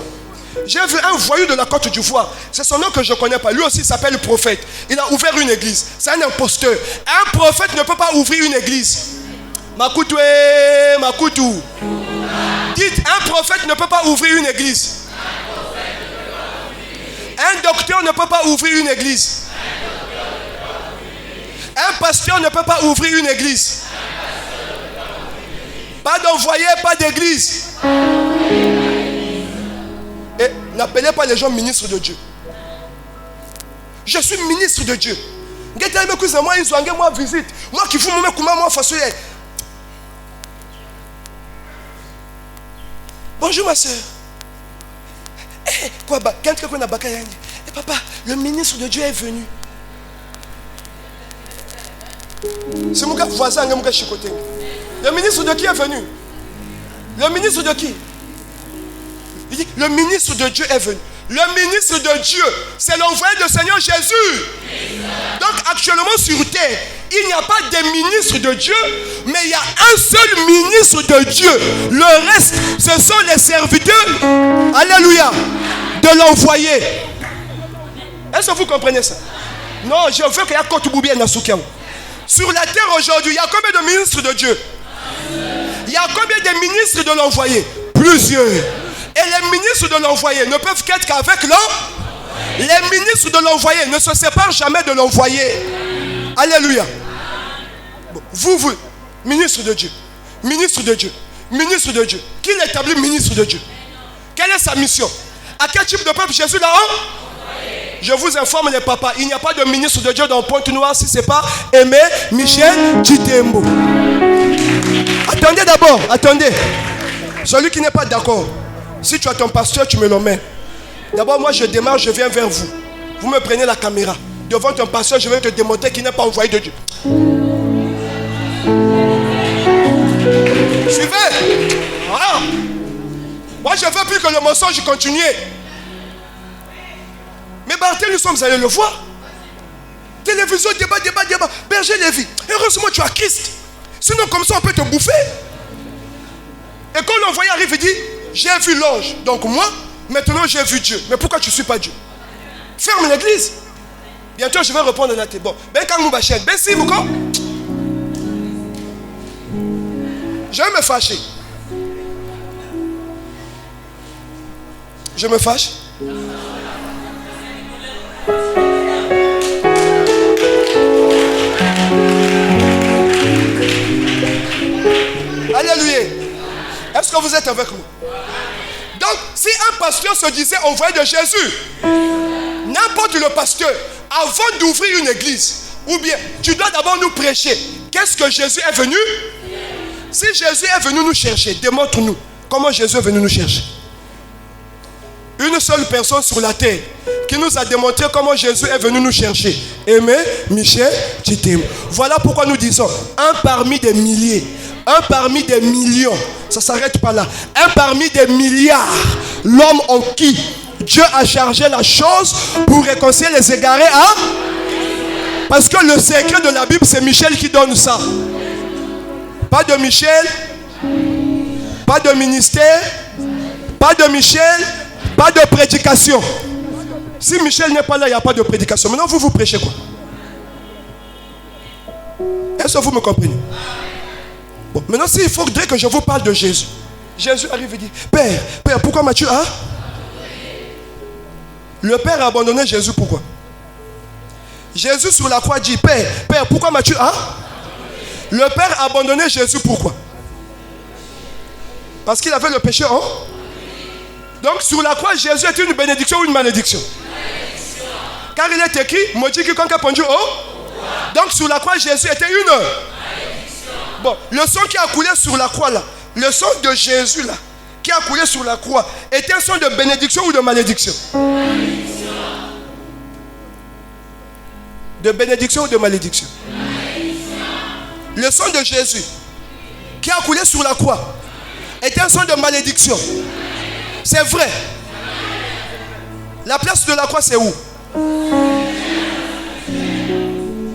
J'ai vu un voyou de la Côte d'Ivoire. C'est son nom que je ne connais pas. Lui aussi s'appelle prophète. Il a ouvert une église. C'est un imposteur. Un prophète ne peut pas ouvrir une église. Makoutou, Makoutou. Dites, un prophète ne peut pas ouvrir une église. Un docteur ne peut pas ouvrir une église. Un pasteur ne peut pas ouvrir une église. Pas d'envoyé, pas d'église. Et n'appelez pas les gens ministres de Dieu. Je suis ministre de Dieu. Moi visite. Moi qui fous moi façon. Bonjour ma soeur. Papa, le ministre de Dieu est venu. C'est mon voisin, mon chicoté. Le ministre de qui est venu? Le ministre de qui? Il dit, le ministre de Dieu est venu. Le ministre de Dieu, c'est l'envoyé du Seigneur Jésus. Donc actuellement sur terre, il n'y a pas de ministre de Dieu, mais il y a un seul ministre de Dieu. Le reste, ce sont les serviteurs, alléluia, de l'envoyé. Est-ce que vous comprenez ça? Non, je veux qu'il y ait Kotuboubi et Nasukiaou. Sur la terre aujourd'hui, il y a combien de ministres de Dieu? Il y a combien de ministres de l'envoyé? Plusieurs. Et les ministres de l'envoyé ne peuvent qu'être qu'avec l'homme. Les ministres de l'envoyé ne se séparent jamais de l'envoyé. Alléluia. Bon, vous, ministre de Dieu, ministre de Dieu, ministre de Dieu. Qui l'établit ministre de Dieu? Quelle est sa mission? À quel type de peuple Jésus l'a envoyé? Je vous informe les papas, il n'y a pas de ministre de Dieu dans Pointe-Noire si ce n'est pas Aimé Michel Djitembo. Attendez d'abord, attendez. Celui qui n'est pas d'accord, si tu as ton pasteur, tu me le mets. D'abord, moi je démarre, je viens vers vous. Vous me prenez la caméra. Devant ton pasteur, je vais te démontrer qu'il n'est pas envoyé de Dieu. Suivez. Voilà. Moi je ne veux plus que le mensonge continue. Mais Barthélemy, nous sommes allés le voir. Télévision, débat. Berger Lévy. Heureusement, tu as Christ. Sinon, comme ça, on peut te bouffer. Et quand l'envoyé arrive, il dit, j'ai vu l'ange. Donc moi, maintenant, j'ai vu Dieu. Mais pourquoi tu ne suis pas Dieu? Ferme l'église. Bientôt, je vais répondre à la tête. Bon, ben quand nous bâchons, ben si, pourquoi? Je vais me fâcher. Je me fâche. Alléluia. Est-ce que vous êtes avec moi? Donc, si un pasteur se disait envoyé de Jésus, n'importe le pasteur, avant d'ouvrir une église, ou bien, tu dois d'abord nous prêcher. Qu'est-ce que Jésus est venu? Si Jésus est venu nous chercher, démontre-nous comment Jésus est venu nous chercher. Une seule personne sur la terre qui nous a démontré comment Jésus est venu nous chercher. Aimé Michel Djitembo. Voilà pourquoi nous disons un parmi des milliers, un parmi des millions. Ça ne s'arrête pas là. Un parmi des milliards. L'homme en qui Dieu a chargé la chose pour réconcilier les égarés à... Parce que le secret de la Bible, c'est Michel qui donne ça. Pas de Michel, pas de ministère, pas de Michel, pas de prédication. Si Michel n'est pas là, il n'y a pas de prédication. Maintenant, vous prêchez quoi? Est-ce que vous me comprenez? Bon, maintenant, s'il faudrait que je vous parle de Jésus. Jésus arrive et dit, Père, pourquoi m'as-tu... Hein? Le Père a abandonné Jésus, pourquoi? Jésus sur la croix dit, Père, pourquoi m'as-tu... Hein? Le Père a abandonné Jésus, pourquoi? Parce qu'il avait le péché, hein? Donc sur la croix, Jésus était une bénédiction ou une malédiction? Car il est écrit, maudit quiconque a pendu au... Donc sur la croix, Jésus était une... Malédiction. Bon, le sang qui a coulé sur la croix là, le sang de Jésus là, qui a coulé sur la croix, était un sang de bénédiction ou de malédiction? Malédiction. De bénédiction ou de malédiction? Malédiction. Le sang de Jésus, qui a coulé sur la croix, était un sang de malédiction. C'est vrai. La place de la croix, c'est où?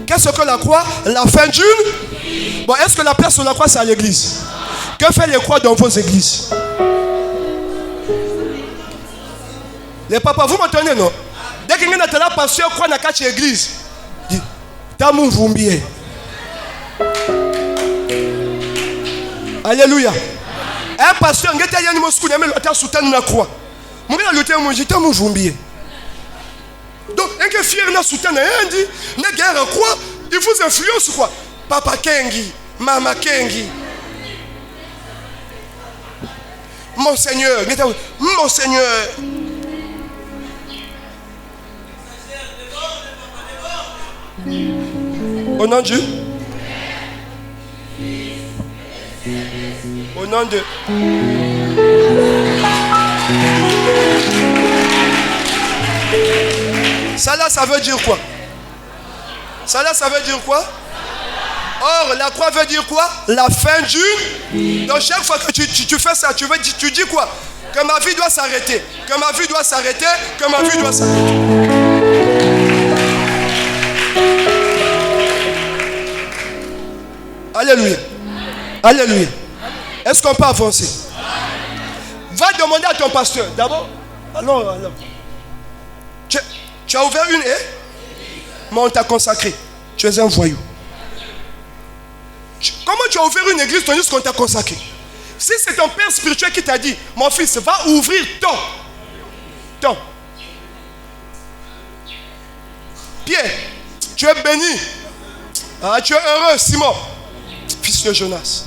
Qu'est-ce que la croix? La fin d'une... Bon, est-ce que la place de la croix, c'est à l'église? Que fait les croix dans vos églises? Les papas, vous m'entendez, non? Dès qu'il y a un pasteur croit dans la église, dit, t'as mon vumbier. Alléluia. Un pasteur, il y a un moscou, il y a un soutien de la croix. Mon gars, t'as mon vumbier. Donc, un gars fier de soutien, il dit, il guerre quoi? Il vous influence quoi? Papa Kengi, Mama Kengi. Mon Seigneur, mon Seigneur. Au nom de Dieu. Au nom de... Ça là, ça veut dire quoi? Ça là, ça veut dire quoi? Or, la croix veut dire quoi? La fin du... Donc chaque fois que tu fais ça, tu dis quoi? Que ma vie doit s'arrêter. Que ma vie doit s'arrêter. Que ma vie doit s'arrêter. Alléluia. Alléluia. Est-ce qu'on peut avancer? Va demander à ton pasteur. D'abord, alors. Tu as ouvert une haie, mais on t'a consacré. Tu es un voyou. Comment tu as ouvert une église tandis qu'on t'a consacré? Si c'est ton père spirituel qui t'a dit, mon fils, va ouvrir ton. Pierre, tu es béni. Ah, tu es heureux, Simon, fils de Jonas.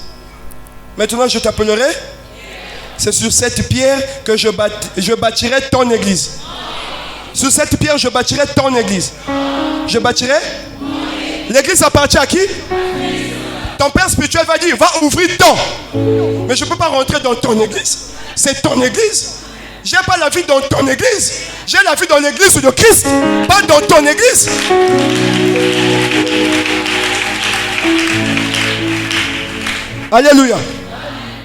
Maintenant, je t'appellerai. C'est sur cette pierre que je bâtirai ton église. Sur cette pierre, je bâtirai ton église. Je bâtirai. L'église appartient à qui? Ton père spirituel va dire, va ouvrir ton. Mais je ne peux pas rentrer dans ton église. C'est ton église. Je n'ai pas la vie dans ton église. J'ai la vie dans l'église de Christ. Pas dans ton église. Alléluia.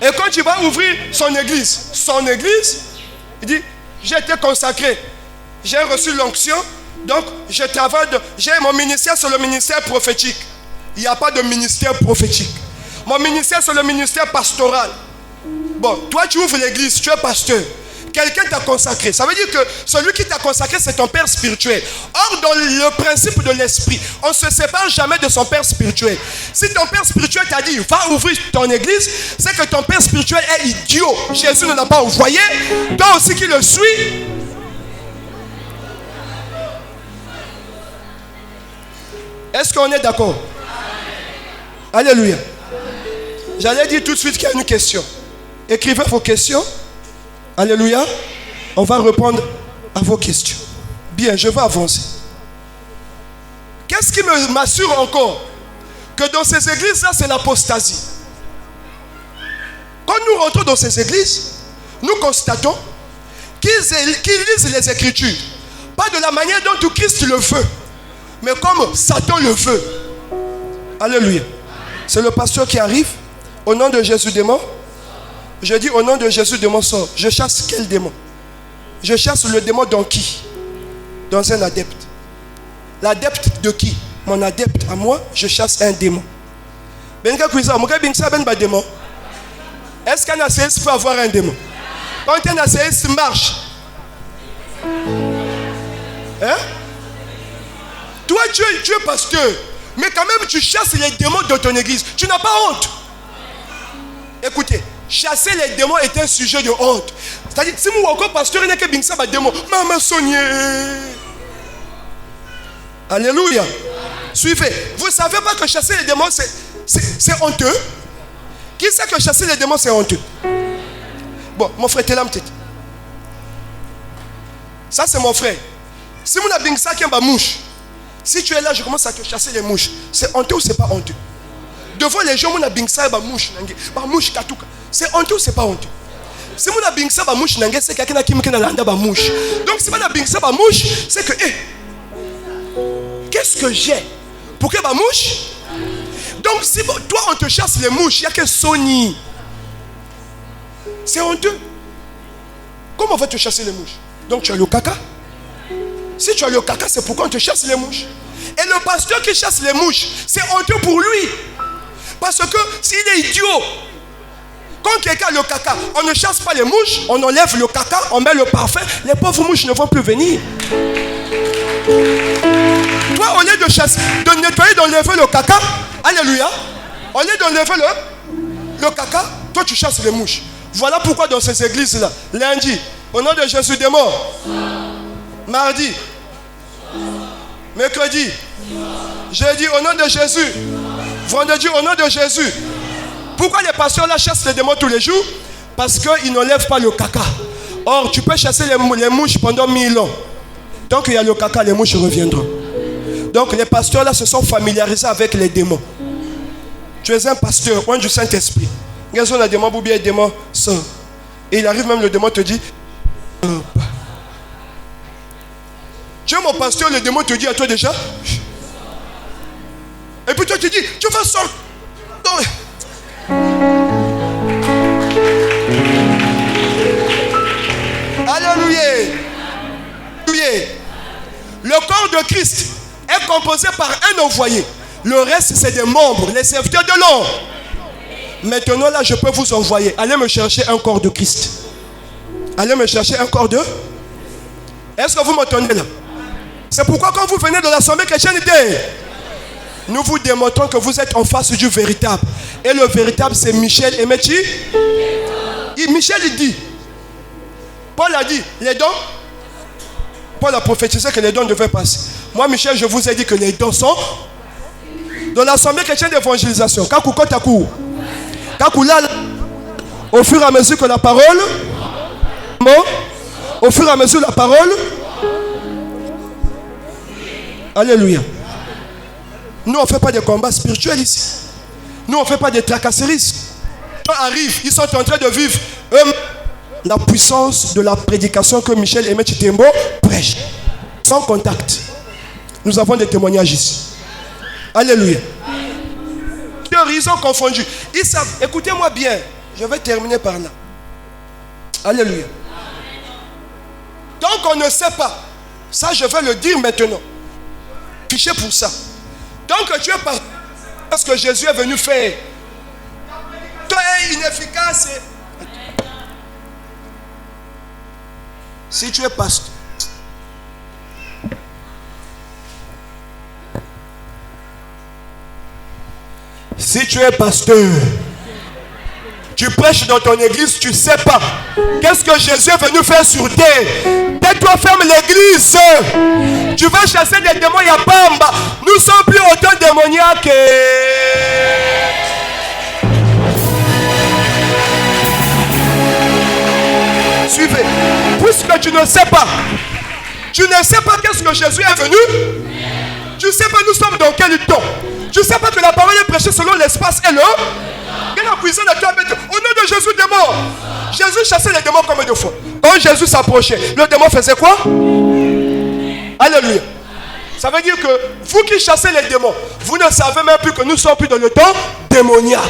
Et quand tu vas ouvrir son église, il dit, j'ai été consacré. J'ai reçu l'onction, donc je travaille, j'ai mon ministère, c'est le ministère prophétique. Il n'y a pas de ministère prophétique. Mon ministère, c'est le ministère pastoral. Bon, toi tu ouvres l'église, tu es pasteur. Quelqu'un t'a consacré. Ça veut dire que celui qui t'a consacré, c'est ton père spirituel. Or, dans le principe de l'esprit, on ne se sépare jamais de son père spirituel. Si ton père spirituel t'a dit, va ouvrir ton église, c'est que ton père spirituel est idiot. Jésus ne l'a pas envoyé. Toi aussi qui le suis. Est-ce qu'on est d'accord? Alléluia. J'allais dire tout de suite qu'il y a une question. Écrivez vos questions. Alléluia. On va répondre à vos questions. Bien, je vais avancer. Qu'est-ce qui m'assure encore que dans ces églises-là, c'est l'apostasie? Quand nous rentrons dans ces églises, nous constatons qu'ils lisent les Écritures. Pas de la manière dont Christ le veut, mais comme Satan le veut. Alléluia. C'est le pasteur qui arrive. Au nom de Jésus, démon. Je dis au nom de Jésus, démon sort. Je chasse quel démon? Je chasse le démon dans qui? Dans un adepte. L'adepte de qui? Mon adepte à moi, je chasse un démon. Est-ce qu'un ACS peut avoir un démon? Quand un ACS marche, hein? Toi, tu es pasteur, mais quand même tu chasses les démons de ton église. Tu n'as pas honte. Écoutez, chasser les démons est un sujet de honte. C'est-à-dire, si vous encore pasteur, il n'y a que bingsa ba démon. Maman Sonia. Alléluia. Suivez. Vous ne savez pas que chasser les démons, c'est honteux? Qui sait que chasser les démons, c'est honteux? Bon, mon frère, t'es là, peut-être. Ça, c'est mon frère. Si vous n'avez ça qui est ma mouche, si tu es là, je commence à te chasser les mouches. C'est honteux ou c'est pas honteux? Devant les gens, vous n'avez ça ma mouche. Ma mouche katouka. C'est honteux ou c'est pas honteux? Si vous n'avez ça ma mouche, c'est quelqu'un qui me landa ma mouche. Donc, si vous n'avez ça ma mouche, c'est que, qu'est-ce que j'ai pour que ma mouche? Donc, si toi, on te chasse les mouches, il n'y a que Sony. C'est honteux. Comment on va te chasser les mouches? Donc, tu as le caca. Si tu as le caca, c'est pourquoi on te chasse les mouches. Et le pasteur qui chasse les mouches, c'est honteux pour lui. Parce que s'il est idiot, quand quelqu'un a le caca, on ne chasse pas les mouches, on enlève le caca, on met le parfum, les pauvres mouches ne vont plus venir. Toi, au lieu de chasser, de nettoyer, d'enlever le caca, alléluia, au lieu d'enlever le caca, toi tu chasses les mouches. Voilà pourquoi dans ces églises-là, lundi, au nom de Jésus des morts, mardi, mercredi, jeudi, au nom de Jésus, vendredi, au nom de Jésus. Pourquoi les pasteurs là chassent les démons tous les jours? Parce qu'ils n'enlèvent pas le caca. Or, tu peux chasser les mouches pendant 1000 ans. Tant qu'il y a le caca, les mouches reviendront. Donc, les pasteurs là se sont familiarisés avec les démons. Tu es un pasteur, loin du Saint-Esprit. Regarde, on a des démons, bien des démons, ça. Et il arrive même, le démon te dit, tu es mon pasteur, le démon te dit à toi déjà. Et puis toi tu dis, tu vas sortir. Alléluia. Le corps de Christ est composé par un envoyé. Le reste c'est des membres, les serviteurs de l'ombre. Maintenant là je peux vous envoyer. Allez me chercher un corps de Christ. Allez me chercher un corps de... Est-ce que vous m'entendez là? C'est pourquoi quand vous venez de l'Assemblée chrétienne, nous vous démontrons que vous êtes en face du véritable. Et le véritable c'est Michel Emechi. Michel il dit, Paul a dit, les dons, Paul a prophétisé que les dons devaient passer. Moi Michel, je vous ai dit que les dons sont dans l'Assemblée chrétienne d'évangélisation. Au fur et à mesure que la parole, au fur et à mesure la parole, alléluia. Nous on ne fait pas de combats spirituels ici. Nous on ne fait pas de tracasseries. Les gens arrivent, ils sont en train de vivre la puissance de la prédication que Michel Emet Chitembo prêche. Sans contact. Nous avons des témoignages ici. Alléluia. Ils ont confondu. Ils savent, écoutez-moi bien. Je vais terminer par là. Alléluia. Donc on ne sait pas. Ça je vais le dire maintenant. Fichez pour ça. Donc tu es pas ce que Jésus est venu faire. Toi es inefficace. Si tu es pasteur. Si tu es pasteur, tu prêches dans ton église, tu ne sais pas qu'est-ce que Jésus est venu faire sur terre. Tais-toi, ferme l'église. Tu vas chasser des démons, il y a Bamba. Nous sommes plus autant démoniaques. Suivez. Puisque tu ne sais pas, qu'est-ce que Jésus est venu. Tu ne sais pas nous sommes dans quel temps. Tu ne sais pas que la parole est prêchée selon l'espace et le. Et la puissance de toi, au nom de Jésus démon. Jésus chassait les démons combien de fois? Quand Jésus s'approchait, le démon faisait quoi? Alléluia. Ça veut dire que vous qui chassez les démons, vous ne savez même plus que nous sommes plus dans le temps démoniaque.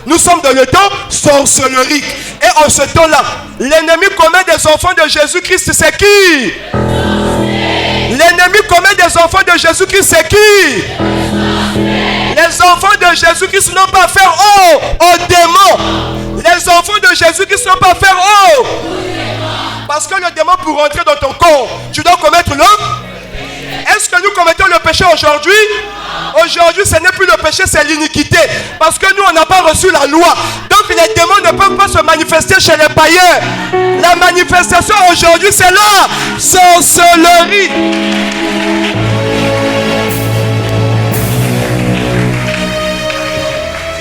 Nous sommes dans le temps sorcellerie. Et en ce temps-là, l'ennemi commun des enfants de Jésus-Christ, c'est qui? L'ennemi commun des enfants de Jésus-Christ, c'est qui? Les enfants de Jésus-Christ n'ont pas affaire aux démons. Les enfants de Jésus-Christ n'ont pas affaire aux. Parce que le démon, pour rentrer dans ton corps, tu dois commettre le. Est-ce que nous commettons le péché aujourd'hui? Aujourd'hui, ce n'est plus le péché, c'est l'iniquité. Parce que nous, on n'a pas reçu la loi. Donc, les démons ne peuvent pas se manifester chez les païens. La manifestation aujourd'hui, c'est la sorcellerie.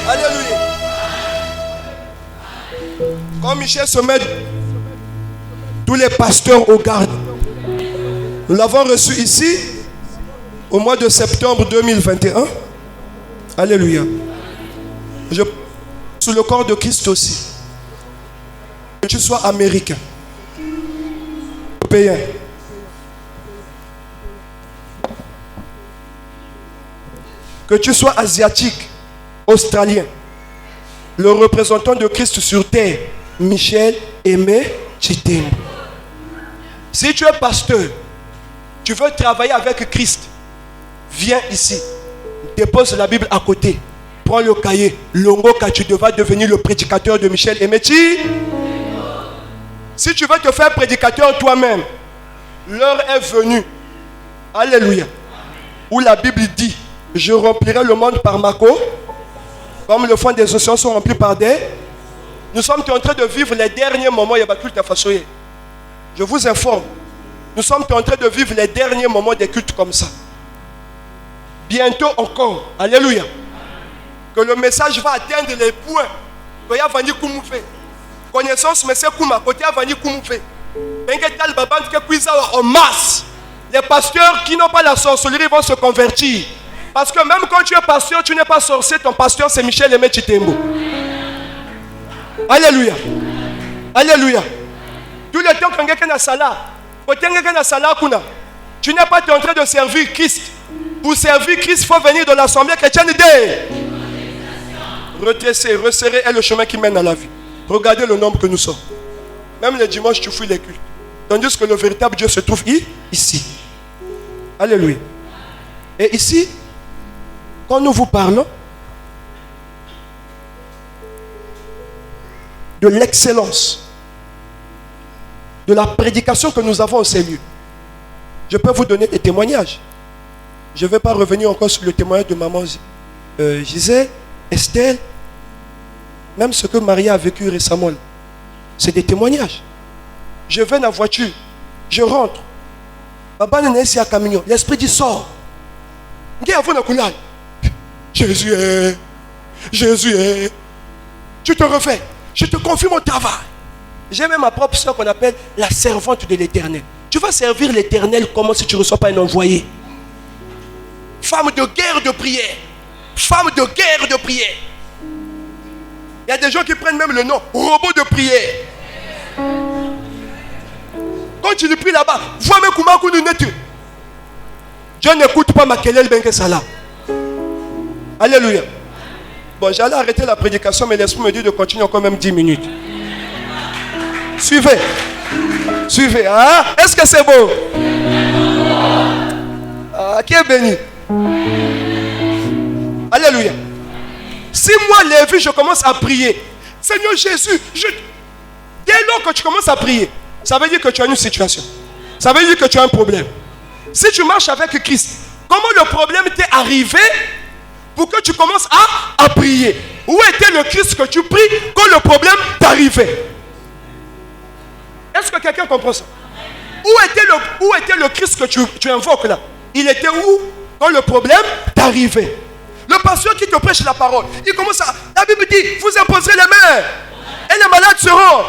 Alléluia. Quand Michel se met tous les pasteurs au garde, nous l'avons reçu ici au mois de septembre 2021. Alléluia. Je sous le corps de Christ aussi. Que tu sois américain, européen, que tu sois asiatique, australien, le représentant de Christ sur terre, Michel Aimé Chitembo. Si tu es pasteur, tu veux travailler avec Christ, viens ici, dépose la Bible à côté, prends le cahier, Longoka, tu devras devenir le prédicateur de Michel Aimé Chitembo. Si tu veux te faire prédicateur toi-même, l'heure est venue, alléluia, où la Bible dit, je remplirai le monde par ma co, comme le fond des océans sont remplis par des... Nous sommes en train de vivre les derniers moments, je vous informe, nous sommes en train de vivre les derniers moments des cultes comme ça. Bientôt encore, alléluia, que le message va atteindre les points que ya vani kumufe. Connaissance mais c'est kuma côté vani kumufe. Bengetal babant que puisa en masse. Les pasteurs qui n'ont pas la sorcellerie vont se convertir. Parce que même quand tu es pasteur, tu n'es pas sorcier, ton pasteur c'est Michel Aimé Chitembo. Alléluia. Alléluia. Tout le temps quand quelqu'un a sala, tu n'es pas en train de servir Christ. Pour servir Christ, il faut venir de l'assemblée chrétienne de retracer, resserrer est le chemin qui mène à la vie. Regardez le nombre que nous sommes. Même les dimanches, tu fouilles les cultes. Tandis que le véritable Dieu se trouve ici. Alléluia. Et ici, quand nous vous parlons de l'excellence, de la prédication que nous avons au ces lieux, je peux vous donner des témoignages. Je ne vais pas revenir encore sur le témoignage de maman Gisèle, Estelle, même ce que Maria a vécu récemment. C'est des témoignages. Je vais dans la voiture, je rentre. Papa n'est ici à camion. L'esprit dit sort. Jésus est. Jésus est. Tu te refais. Je te confie mon travail. J'ai même ma propre soeur qu'on appelle la servante de l'Éternel. Tu vas servir l'Éternel comment si tu ne reçois pas un envoyé? Femme de guerre de prière. Femme de guerre de prière. Il y a des gens qui prennent même le nom robot de prière. Quand tu le pries là-bas, vois-moi comment tu ne. Dieu n'écoute pas ma kelel ben que ça là. Alléluia. Bon, j'allais arrêter la prédication, mais l'esprit me dit de continuer encore même 10 minutes. Suivez. Suivez. Hein? Est-ce que c'est beau? Ah, qui est béni? Alléluia. Si moi, Lévi, je commence à prier, Seigneur Jésus, dès lors que tu commences à prier, ça veut dire que tu as une situation. Ça veut dire que tu as un problème. Si tu marches avec Christ, comment le problème t'est arrivé pour que tu commences à prier? Où était le Christ que tu pries quand le problème t'arrivait? Est-ce que quelqu'un comprend ça? Où était le Christ que tu invoques là? Il était où quand le problème t'arrivait? Le pasteur qui te prêche la parole, il commence à... La Bible dit, vous imposerez les mains et les malades seront.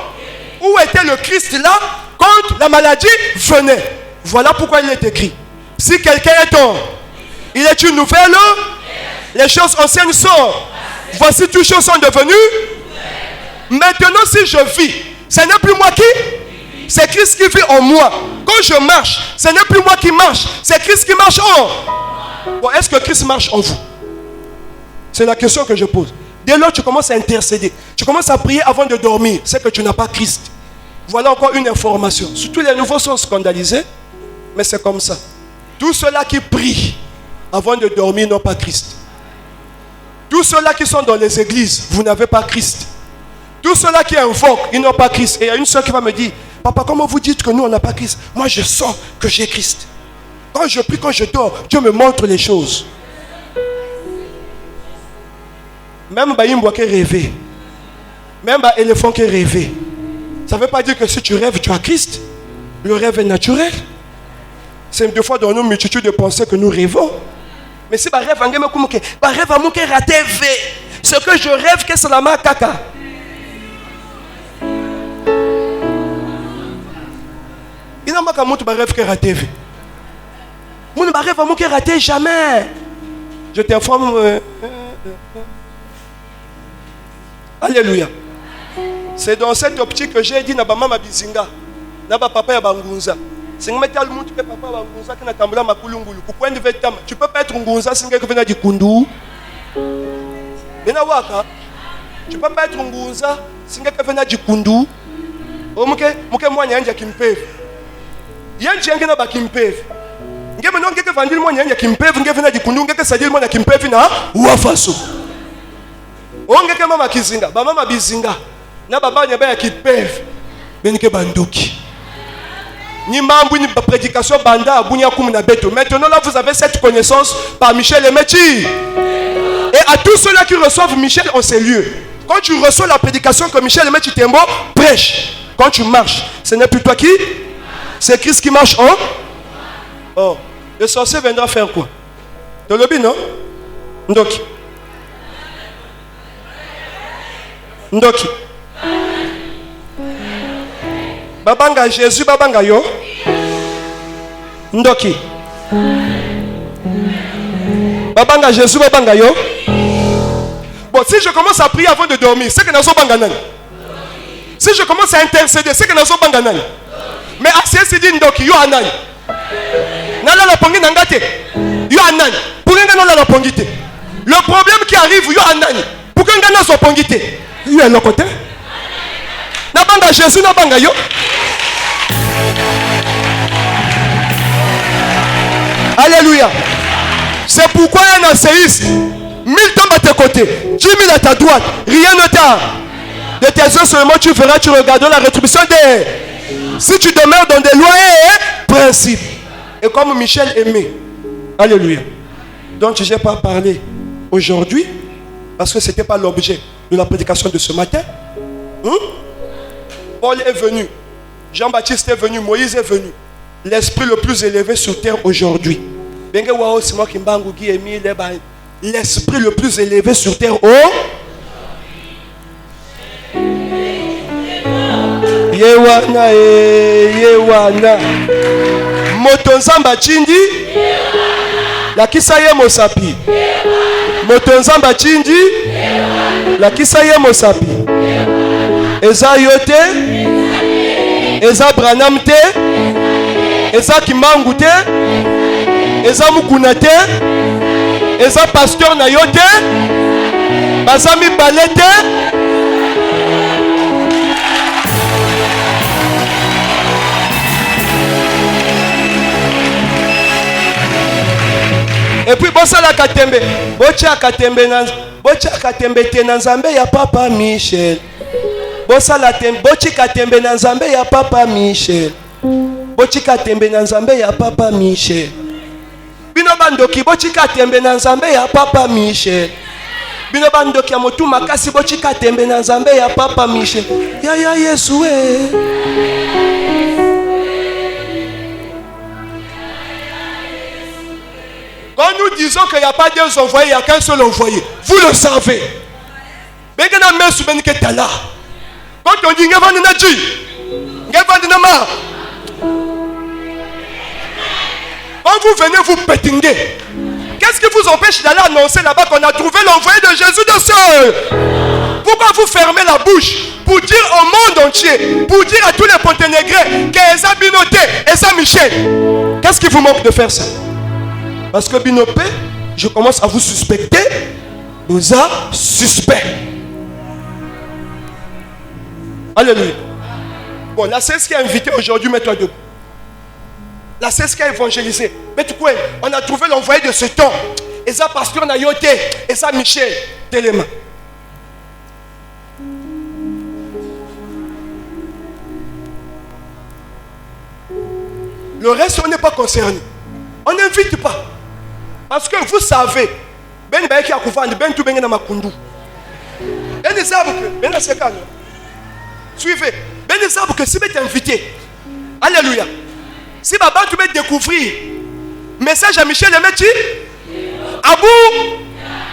Où était le Christ là quand la maladie venait? Voilà pourquoi il est écrit. Si quelqu'un est tombé, il est une nouvelle. Les choses anciennes sont. Voici toutes choses sont devenues. Maintenant si je vis, ce n'est plus moi qui. C'est Christ qui vit en moi. Quand je marche, ce n'est plus moi qui marche. C'est Christ qui marche en. Bon, est-ce que Christ marche en vous? C'est la question que je pose. Dès lors tu commences à intercéder, tu commences à prier avant de dormir, c'est que tu n'as pas Christ. Voilà encore une information. Surtout les nouveaux sont scandalisés, mais c'est comme ça. Tous ceux-là qui prient avant de dormir n'ont pas Christ. Tous ceux-là qui sont dans les églises, vous n'avez pas Christ. Tous ceux-là qui invoquent, ils n'ont pas Christ. Et il y a une soeur qui va me dire, papa, comment vous dites que nous on n'a pas Christ? Moi je sens que j'ai Christ. Quand je prie, quand je dors, Dieu me montre les choses. Même Baïm Boaké rêver. Même un éléphant qui rêve. Ça ne veut pas dire que si tu rêves, tu as Christ. Le rêve est naturel. C'est deux fois dans nos multitudes de pensées que nous rêvons. Mais si je rêve, raté, ce que je rêve, que c'est la main caca. Il n'y a pas de rêve qui est raté. Mon rêve qui est raté jamais. Je t'informe. Alléluia. C'est dans cette optique que j'ai dit Naba Mama Bizinga, Naba Papa ya Bangunza. Si je mets le monde que Papa Bangunza qui n'a pas ma kulungulu, pourquoi tu peux pas être Ngunza si tu viens du Kundu? Tu peux pas être Ngunza si tu viens du Kundu. Oh, moi, je suis Kimpev. Il y a un chien qui n'a pas Kimpev. Je vais vous dire que moi, je suis Kimpev, je viens du Kundu, je vais vous dire que Kimpev na Ouafaso. On est comme Mama Kizinga, Mama Bizinga. Na baba nyaba qui peuvent benike bandoki ni mambu ni prédication banda abunya kum na beto. Maintenant là vous avez cette connaissance par Michel Emechi. Et à tous ceux-là qui reçoivent Michel en ces lieux, quand tu reçois la prédication que Michel Emechi Tembo prêche, quand tu marches, ce n'est plus toi qui, c'est Christ qui marche en. Oh, le sorcier viendra faire quoi? De l'obi non? Ndoki. Ndoki. Babanga Jésus, babanga yo. Ndoki. Babanga Jésus, babanga yo. Bon, si je commence à prier avant de dormir, c'est que nous sommes banganan. Si je commence à intercéder, c'est que nous sommes banganan. Mais assez dit ndoki yo anan. Nala la pongi nangate. Yo anan. Pour nga non la pongite. Le problème qui arrive yo anan. Pour nga non so pongite. Yo est le côté. Nabanga Jésus nabanga yo. Alléluia. C'est pourquoi il y a un séisme. 1000 tombent à tes côtés, 10 000 à ta droite. Rien ne t'a. De tes yeux seulement tu verras, tu regarderas la rétribution des. Si tu demeures dans des lois et principes. Et comme Michel aimait. Alléluia. Donc je n'ai pas parlé aujourd'hui parce que ce n'était pas l'objet de la prédication de ce matin. Paul est venu, Jean-Baptiste est venu, Moïse est venu. L'esprit le plus élevé sur terre aujourd'hui. L'esprit le plus élevé sur terre Yewana Yewana Motonzamba Chindi La Kisaye Mosapi Motonzamba Chindi La Kisaye Mosapi Eza yote, Eza branam te, Eza kimangu te, Eza mukuna te, Eza pasteur na yote, Bazami balete. Et puis bossa la katembe, bocha katembe te na Nzambe ya Papa Michel. Bochika tembe na Nzambe ya Papa Michel. Bochika tembe na Nzambe ya Papa Michel. Bino bandoki bochika tembe na Nzambe ya Papa Michel. Bino bandoki ya motu makasi bochika tembe na Nzambe ya Papa Michel. Ya Yesu we. Quand nous disons qu'il n'y a pas deux envoyés, il n'y a qu'un seul envoyé. Vous le savez. Mais que na mesu benike tala. Quand on dit quand vous venez vous pétinguer, qu'est-ce qui vous empêche d'aller annoncer là-bas qu'on a trouvé l'envoyé de Jésus de seul? Pourquoi vous fermez la bouche pour dire au monde entier, pour dire à tous les Ponténégrés qu'Eza Binoté, Eza Michel? Qu'est-ce qui vous manque de faire ça? Parce que Binopé, je commence à vous suspecter. Vous êtes suspect. Alléluia. Bon, la CES qui a invité aujourd'hui, mets-toi debout. La CES qui a évangélisé. Mais tu quoi? On a trouvé l'envoyé de ce temps. Et ça, pasteur Nayote. Et ça, Michel. Téléma. Le reste, on n'est pas concerné. On n'invite pas. Parce que vous savez, Ben Baïki a couvert, Ben tout Ben na Makundu. Ben Suivez. Ben des arbres que si vous êtes invité. Alléluia. Si Baba tu veux découvrir. Message à Michel Emechi. Abou.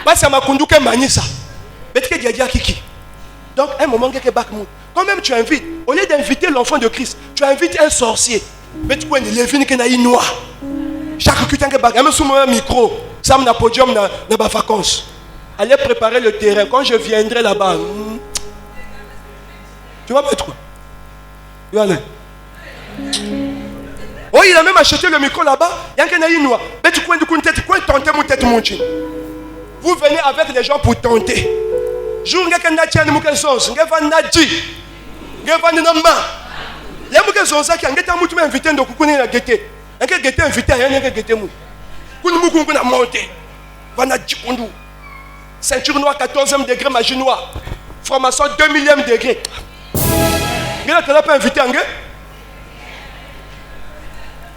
Parce que ma conduite est manissa. Mais tu as dit Kiki. Donc, un moment, quand même tu invites, au lieu d'inviter l'enfant de Christ, tu invites un sorcier. Mais tu peux les vignes qui sont noires. Chaque cutin qui est même sur un micro, ça m'a podium dans les vacances. Allez préparer le terrain. Quand je viendrai là-bas, tu vas mettre quoi? Oh, il a même acheté le micro là-bas. Il y a un noir. Mais tu tenter mon tête, mon chien. Vous venez avec les gens pour tenter. Jour nga kana tiane muke zonzo nga vana di nga vana na ma ya muke zonzo ki ngeta mutu me invité ndo kukuni na gete nga gete invité ya nga gete mu kuni muku na monter vana di kundu ceinture noire 14e degré magie noire formation 2000e degré nga tala pas invité nga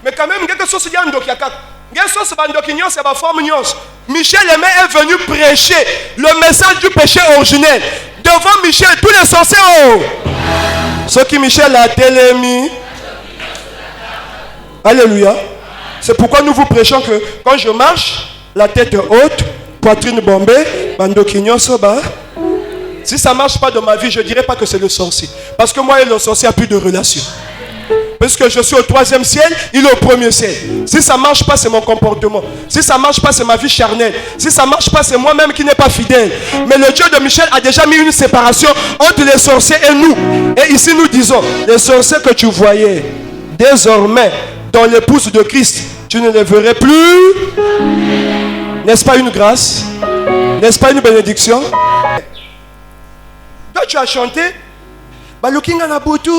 mais quand même nga sauce ya ndo ya kaka nga sauce bandoki nyonse ba forme nyonse. Michel Aimé est venu prêcher le message du péché originel. Devant Michel, tous les sorciers. Ce qui Michel a télémis. Alléluia. C'est pourquoi nous vous prêchons que quand je marche, la tête haute, poitrine bombée, bandoquignon soba. Si ça ne marche pas dans ma vie, je ne dirais pas que c'est le sorcier. Parce que moi et le sorcier n'ont plus de relation. Puisque je suis au 3e ciel, il est au 1er ciel. Si ça ne marche pas, c'est mon comportement. Si ça ne marche pas, c'est ma vie charnelle. Si ça ne marche pas, c'est moi-même qui n'ai pas fidèle. Mais le Dieu de Michel a déjà mis une séparation entre les sorciers et nous. Et ici nous disons, les sorciers que tu voyais, désormais, dans l'épouse de Christ, tu ne les verrais plus. N'est-ce pas une grâce? N'est-ce pas une bénédiction? Toi, tu as chanté Balukinga na butu.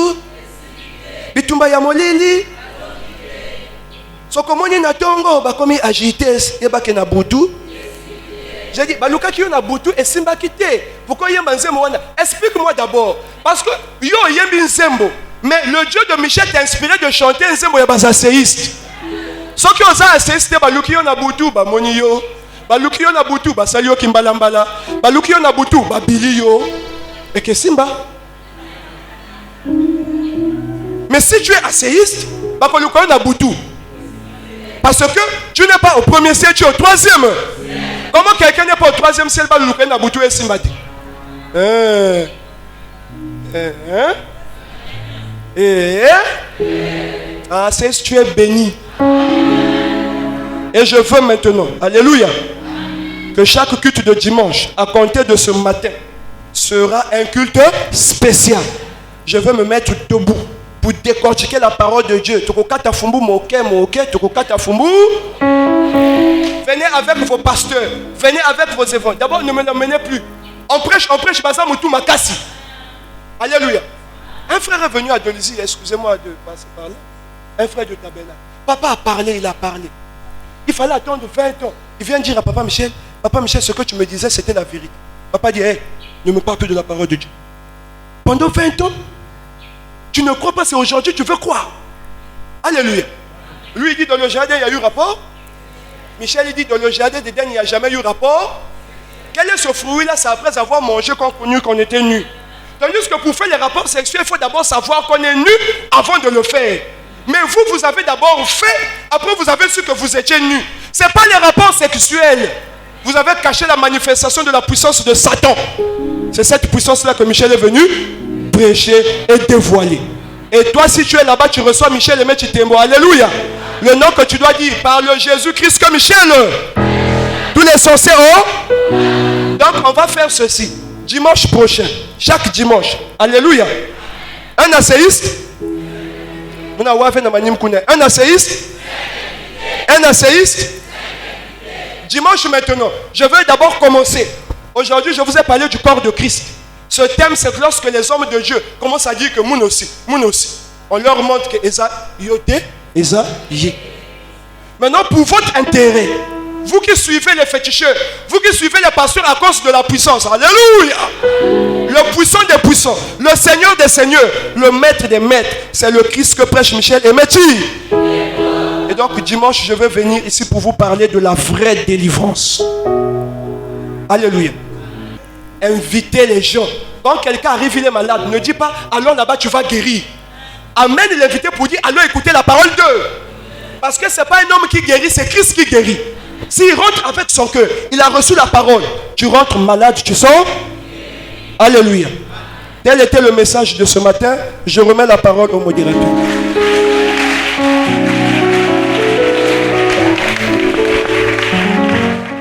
Bitumba ya molili. Sokomoni na tongo bakomi agites yebake na butu. J'ai dit baluka ki yo na butu et simba kité. Pourquoi yemba nzembo wana? Explique-moi d'abord parce que yo yembi nzembo. Mais le Dieu de Michel t'a inspiré de chanter nzembo ya basaséiste. Soki oza asséiste baluki yo na butu ba moni yo. Baluki yo na butu ba sali yo kimbalambala. Baluki yo na butu ba bili yo. Et que simba. Mais si tu es asséiste, parce que tu n'es pas au 1er ciel, tu es au 3e. Comment quelqu'un n'est pas au 3e ciel, asséiste, tu es béni. Et je veux maintenant, alléluia, que chaque culte de dimanche, à compter de ce matin, sera un culte spécial. Je veux me mettre debout pour décortiquer la parole de Dieu. Venez avec vos pasteurs, venez avec vos évangélistes. D'abord, ne me l'emmenez plus. On prêche, Makassi. Alléluia. Un frère est venu à Dolisie, excusez-moi de passer par là. Un frère de Tabela. Papa a parlé, il a parlé. Il fallait attendre 20 ans. Il vient dire à Papa Michel, ce que tu me disais, c'était la vérité. Papa dit, hey, ne me parle plus de la parole de Dieu. Pendant 20 ans, tu ne crois pas, c'est aujourd'hui, tu veux croire. Alléluia. Lui, il dit dans le jardin, il y a eu rapport. Michel, il dit dans le jardin d'Éden, il n'y a jamais eu rapport. Quel est ce fruit-là? C'est après avoir mangé qu'on connu qu'on était nu. Tandis que pour faire les rapports sexuels, il faut d'abord savoir qu'on est nu avant de le faire. Mais vous avez d'abord fait, après vous avez su que vous étiez nu. Ce n'est pas les rapports sexuels. Vous avez caché la manifestation de la puissance de Satan. C'est cette puissance-là que Michel est venu prêcher et dévoiler. Et toi, si tu es là-bas, tu reçois Michel Aimé Chitembo. Alléluia. Le nom que tu dois dire par le Jésus-Christ que Michel. Tous les sorciers ont. Donc, on va faire ceci. Dimanche prochain. Chaque dimanche. Alléluia. Un asséiste. Un asséiste. Un asséiste. Dimanche maintenant. Je vais d'abord commencer. Aujourd'hui, je vous ai parlé du corps de Christ. Ce thème, c'est que lorsque les hommes de Dieu commencent à dire que Moun aussi, on leur montre que Eza, Yote, Eza, Yé. Maintenant, pour votre intérêt, vous qui suivez les féticheurs, vous qui suivez les pasteurs à cause de la puissance, alléluia, le puissant des puissants, le Seigneur des seigneurs, le maître des maîtres, c'est le Christ que prêche Michel Emechi. Et donc, dimanche, je vais venir ici pour vous parler de la vraie délivrance. Alléluia. Invitez les gens Quand quelqu'un arrive, il est malade, ne dis pas, allons là-bas, tu vas guérir. Amène l'invité pour dire, allons écouter la parole d'eux. Parce que ce n'est pas un homme qui guérit, c'est Christ qui guérit. S'il rentre avec son cœur, il a reçu la parole. Tu rentres malade, tu sors. Alléluia. Tel était le message de ce matin. Je remets la parole au modérateur.